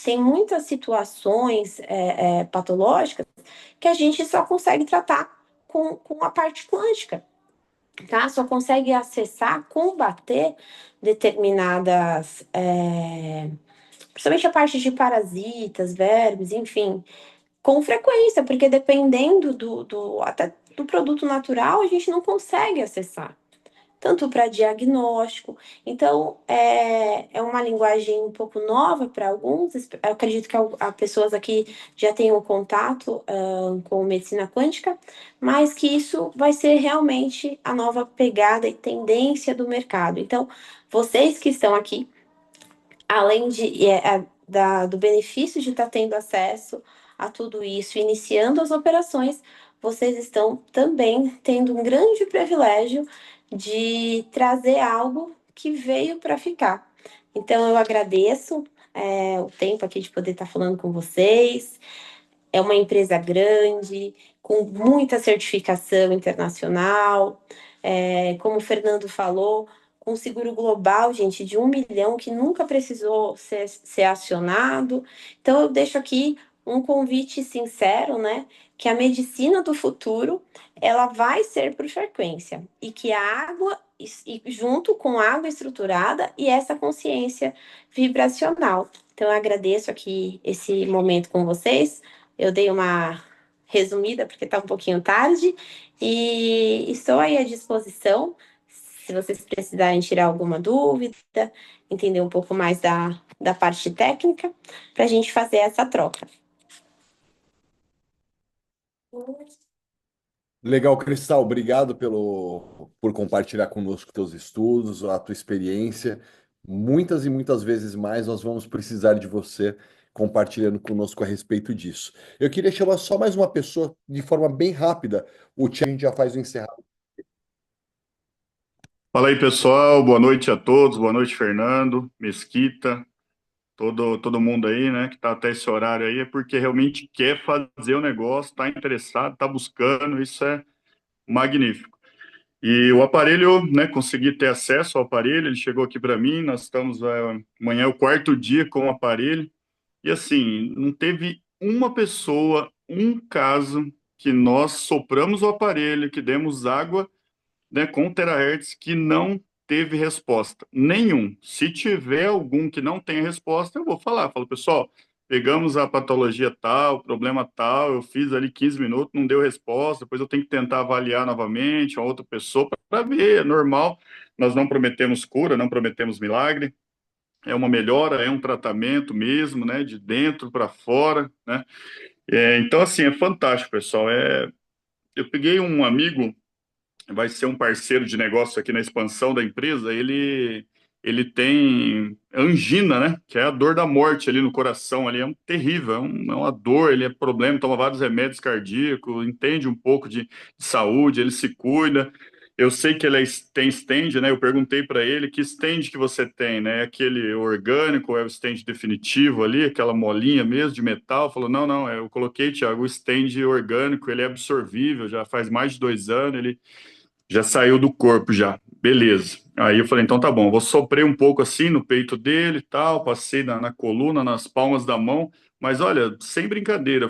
tem muitas situações patológicas que a gente só consegue tratar com a parte quântica, tá? Só consegue acessar, combater determinadas, principalmente a parte de parasitas, vermes, enfim, com frequência, porque dependendo até do produto natural, a gente não consegue acessar tanto para diagnóstico. Então, é uma linguagem um pouco nova para alguns. Eu acredito que há pessoas aqui já tenham contato com medicina quântica, mas que isso vai ser realmente a nova pegada e tendência do mercado. Então, vocês que estão aqui, além do benefício de estar tendo acesso a tudo isso, iniciando as operações, vocês estão também tendo um grande privilégio de trazer algo que veio para ficar. Então, eu agradeço o tempo aqui de poder estar falando com vocês. É uma empresa grande, com muita certificação internacional. Como o Fernando falou, com seguro global, gente, de 1 milhão, que nunca precisou ser acionado. Então, eu deixo aqui um convite sincero, né? Que a medicina do futuro, ela vai ser por frequência. E que a água, e junto com a água estruturada e essa consciência vibracional. Então, eu agradeço aqui esse momento com vocês. Eu dei uma resumida porque está um pouquinho tarde e estou aí à disposição se vocês precisarem tirar alguma dúvida, entender um pouco mais da parte técnica, para a gente fazer essa troca. Legal, Cristal, obrigado por compartilhar conosco teus estudos, a tua experiência. Muitas e muitas vezes mais nós vamos precisar de você compartilhando conosco a respeito disso. Eu queria chamar só mais uma pessoa de forma bem rápida. O Tia, a gente já faz o encerramento. Fala aí, pessoal. Boa noite a todos. Boa noite, Fernando, Mesquita, todo mundo aí, né, que está até esse horário aí, é porque realmente quer fazer o negócio, está interessado, está buscando, isso é magnífico. E o aparelho, né, consegui ter acesso ao aparelho, ele chegou aqui para mim, nós estamos, amanhã é o quarto dia com o aparelho, e assim, não teve uma pessoa, um caso, que nós sopramos o aparelho, que demos água, né, com terahertz que não teve resposta. Nenhum. Se tiver algum que não tenha resposta, eu vou falar. Falo, pessoal, pegamos a patologia tal, problema tal, eu fiz ali 15 minutos, não deu resposta, depois eu tenho que tentar avaliar novamente a outra pessoa para ver, é normal. Nós não prometemos cura, não prometemos milagre. É uma melhora, é um tratamento mesmo, né, de dentro para fora, né? Então, assim, é fantástico, pessoal. Eu peguei um amigo, vai ser um parceiro de negócio aqui na expansão da empresa, ele tem angina, né? Que é a dor da morte ali no coração, ali é um terrível, é uma dor, ele é problema, toma vários remédios cardíacos, entende um pouco de saúde, ele se cuida. Eu sei que ele tem stand, né? Eu perguntei para ele que stand que você tem, né? É aquele orgânico, ou é o stand definitivo ali, aquela molinha mesmo de metal? Falou, não, não, eu coloquei, Thiago, o stand orgânico, ele é absorvível, já faz mais de 2 anos, ele já saiu do corpo já, beleza. Aí eu falei, então tá bom, vou soprar um pouco assim no peito dele e tal, passei na coluna, nas palmas da mão, mas olha, sem brincadeira,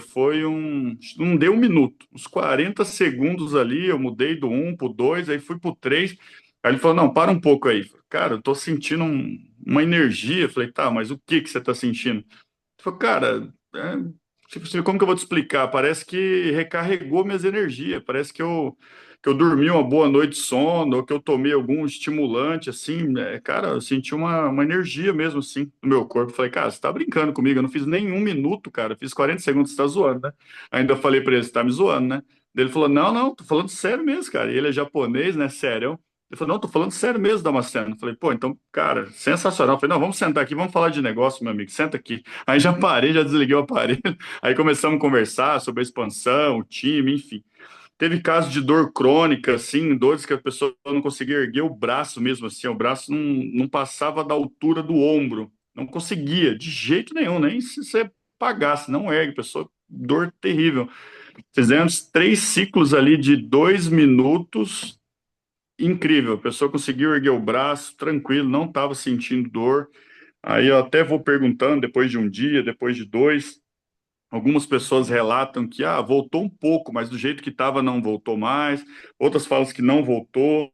não deu um minuto, uns 40 segundos ali, eu mudei do 1 pro 2, aí fui pro 3, aí ele falou, não, para um pouco aí. Cara, eu tô sentindo uma energia, eu falei, tá, mas o que que você tá sentindo? Ele falou, cara, tipo, como que eu vou te explicar? Parece que recarregou minhas energias, parece que eu dormi uma boa noite de sono, ou que eu tomei algum estimulante, assim, cara, eu senti uma energia mesmo, assim, no meu corpo. Falei, cara, você tá brincando comigo? Eu não fiz nem 1 minuto, cara, eu fiz 40 segundos, você tá zoando, né? Ainda falei pra ele, você tá me zoando, né? Daí ele falou, não, não, tô falando sério mesmo, cara. E ele é japonês, né, sério. Ele falou, não, tô falando sério mesmo, Damasceno. Eu falei, pô, então, cara, sensacional. Eu falei, não, vamos sentar aqui, vamos falar de negócio, meu amigo, senta aqui. Aí já parei, já desliguei o aparelho, aí começamos a conversar sobre a expansão, o time, enfim. teve caso de dor crônica, assim, dores que a pessoa não conseguia erguer o braço mesmo, assim, o braço não passava da altura do ombro, não conseguia, de jeito nenhum, nem se você pagasse, não ergue, pessoa, dor terrível. Fizemos 3 ciclos ali de 2 minutos, incrível, a pessoa conseguiu erguer o braço, tranquilo, não estava sentindo dor. Aí eu até vou perguntando, depois de um dia, depois de dois, algumas pessoas relatam que voltou um pouco, mas do jeito que estava não voltou mais. Outras falam que não voltou.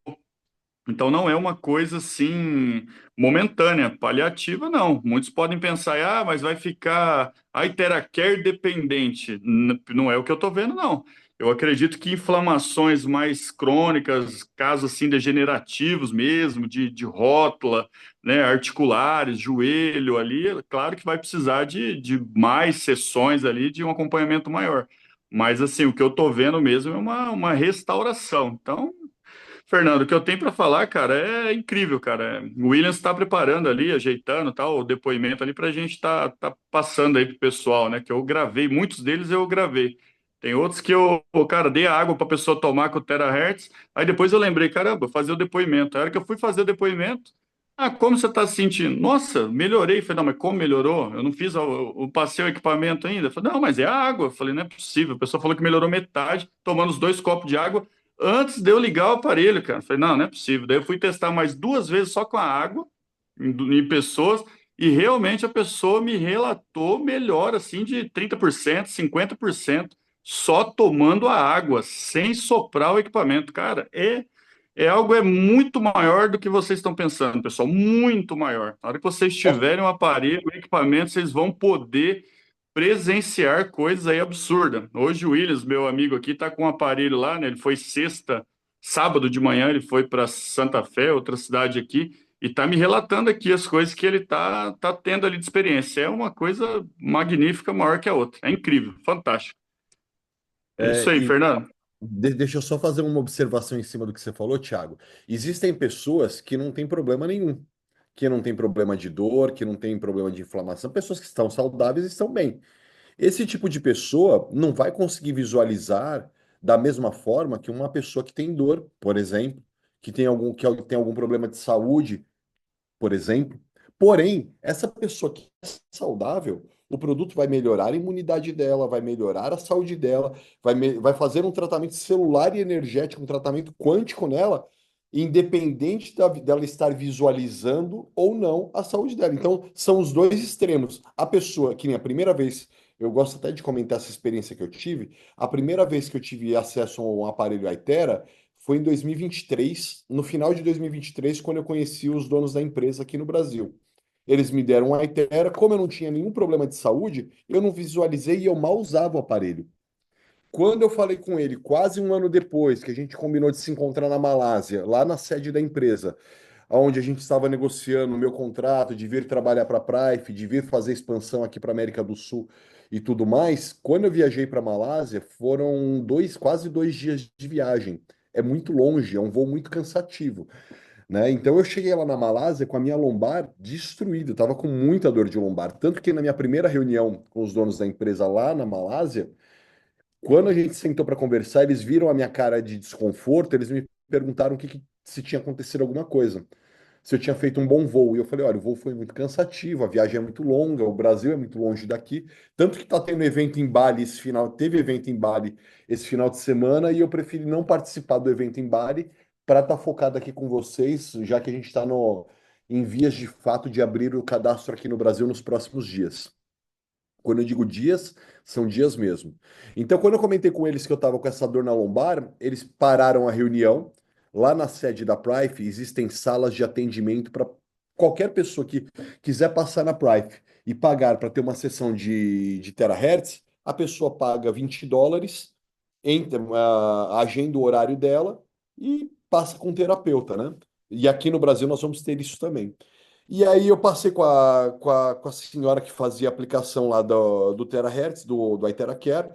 Então não é uma coisa assim momentânea, paliativa não. Muitos podem pensar, mas vai ficar a Iteracare dependente. Não é o que eu estou vendo, não. Eu acredito que inflamações mais crônicas, casos assim degenerativos mesmo, de rótula, né, articulares, joelho ali, é claro que vai precisar de mais sessões ali, de um acompanhamento maior. Mas assim, o que eu estou vendo mesmo é uma restauração. Então, Fernando, o que eu tenho para falar, cara, é incrível, cara. O Williams está preparando ali, ajeitando tal, o depoimento ali para a gente tá passando aí pro pessoal, né? Que eu gravei, muitos deles eu gravei. Tem outros que cara, dei a água para a pessoa tomar com o terahertz, aí depois eu lembrei, caramba, fazer o depoimento. A hora que eu fui fazer o depoimento, como você está se sentindo? Nossa, melhorei. Falei, não, mas como melhorou? Eu não fiz o passei o equipamento ainda. Falei, não, mas é a água. Falei, não é possível. A pessoa falou que melhorou metade, tomando os 2 copos de água antes de eu ligar o aparelho, cara. Falei, não é possível. Daí eu fui testar mais 2 vezes só com a água, em pessoas, e realmente a pessoa me relatou melhor, assim, de 30%, 50%, só tomando a água, sem soprar o equipamento. Cara, é algo muito maior do que vocês estão pensando, pessoal, muito maior. Na hora que vocês tiverem um aparelho, um equipamento, vocês vão poder presenciar coisas aí absurdas. Hoje o Williams, meu amigo aqui, tá com um aparelho lá, né? Ele foi sábado de manhã, ele foi para Santa Fé, outra cidade aqui, e tá me relatando aqui as coisas que ele tá tendo ali de experiência. É uma coisa magnífica, maior que a outra. É incrível, fantástico. É isso aí, E Fernando. deixa eu só fazer uma observação em cima do que você falou, Thiago. Existem pessoas que não têm problema nenhum, que não têm problema de dor, que não têm problema de inflamação, pessoas que estão saudáveis e estão bem. Esse tipo de pessoa não vai conseguir visualizar da mesma forma que uma pessoa que tem dor, por exemplo, que tem algum problema de saúde, por exemplo. Porém, essa pessoa que é saudável, o produto vai melhorar a imunidade dela, vai melhorar a saúde dela, vai fazer um tratamento celular e energético, um tratamento quântico nela, independente dela estar visualizando ou não a saúde dela. Então, são os dois extremos. A pessoa que nem a primeira vez, eu gosto até de comentar essa experiência que eu tive, a primeira vez que eu tive acesso a um aparelho Aitera, foi em 2023, no final de 2023, quando eu conheci os donos da empresa aqui no Brasil. Eles me deram um Aitera, como eu não tinha nenhum problema de saúde, eu não visualizei e eu mal usava o aparelho. Quando eu falei com ele, quase um ano depois, que a gente combinou de se encontrar na Malásia, lá na sede da empresa, onde a gente estava negociando o meu contrato de vir trabalhar para a Prife, de vir fazer expansão aqui para a América do Sul e tudo mais, quando eu viajei para a Malásia, foram quase 2 dias de viagem. É muito longe, é um voo muito cansativo, né? Então eu cheguei lá na Malásia com a minha lombar destruída, eu estava com muita dor de lombar. Tanto que na minha primeira reunião com os donos da empresa lá na Malásia, quando a gente sentou para conversar, eles viram a minha cara de desconforto, eles me perguntaram se tinha acontecido alguma coisa, se eu tinha feito um bom voo. E eu falei, olha, o voo foi muito cansativo, a viagem é muito longa, o Brasil é muito longe daqui, tanto que está tendo evento em Bali teve evento em Bali esse final de semana e eu preferi não participar do evento em Bali para estar focado aqui com vocês, já que a gente está em vias de fato de abrir o cadastro aqui no Brasil nos próximos dias. Quando eu digo dias, são dias mesmo. Então, quando eu comentei com eles que eu estava com essa dor na lombar, eles pararam a reunião. Lá na sede da Prife existem salas de atendimento para qualquer pessoa que quiser passar na Prife e pagar para ter uma sessão de terahertz. A pessoa paga US$ 20, entra, agenda o horário dela e passa com o terapeuta, né? E aqui no Brasil nós vamos ter isso também. E aí eu passei com a senhora que fazia a aplicação lá do Terahertz, do iTeracare,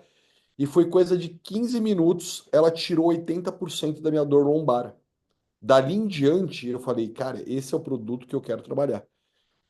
e foi coisa de 15 minutos, ela tirou 80% da minha dor lombar. Dali em diante, eu falei, cara, esse é o produto que eu quero trabalhar.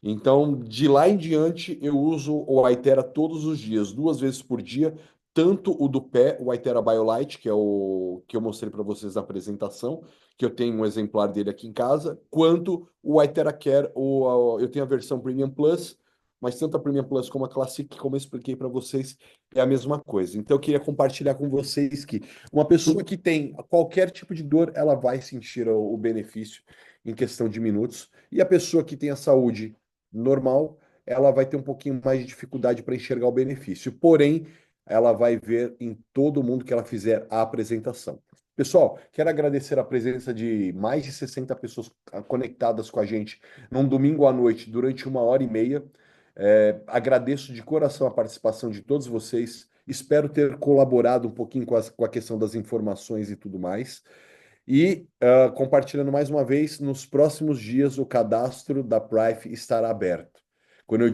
Então, de lá em diante, eu uso o Aitera todos os dias, 2 vezes por dia, tanto o do pé, o Itera BioLite, que é o que eu mostrei para vocês na apresentação, que eu tenho um exemplar dele aqui em casa, quanto o Itera Care, eu tenho a versão Premium Plus, mas tanto a Premium Plus como a Classic, como eu expliquei para vocês, é a mesma coisa. Então eu queria compartilhar com vocês que uma pessoa que tem qualquer tipo de dor, ela vai sentir o benefício em questão de minutos, e a pessoa que tem a saúde normal, ela vai ter um pouquinho mais de dificuldade para enxergar o benefício. Porém, ela vai ver em todo mundo que ela fizer a apresentação. Pessoal, quero agradecer a presença de mais de 60 pessoas conectadas com a gente num domingo à noite, durante 1h30. Agradeço de coração a participação de todos vocês. Espero ter colaborado um pouquinho com a questão das informações e tudo mais. E compartilhando mais uma vez, nos próximos dias o cadastro da Prife estará aberto. Quando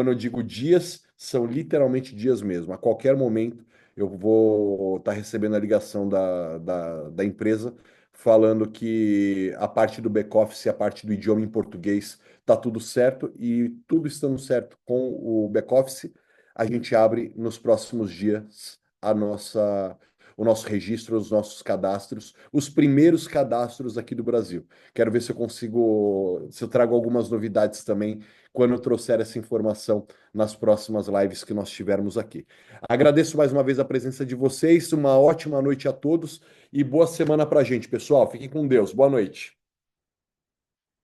eu digo dias, são literalmente dias mesmo. A qualquer momento eu vou estar recebendo a ligação da empresa falando que a parte do back-office e a parte do idioma em português está tudo certo, e tudo estando certo com o back-office, a gente abre nos próximos dias o nosso registro, os nossos cadastros, os primeiros cadastros aqui do Brasil. Quero ver se eu trago algumas novidades também quando eu trouxer essa informação nas próximas lives que nós tivermos aqui. Agradeço mais uma vez a presença de vocês, uma ótima noite a todos e boa semana para a gente, pessoal. Fiquem com Deus. Boa noite.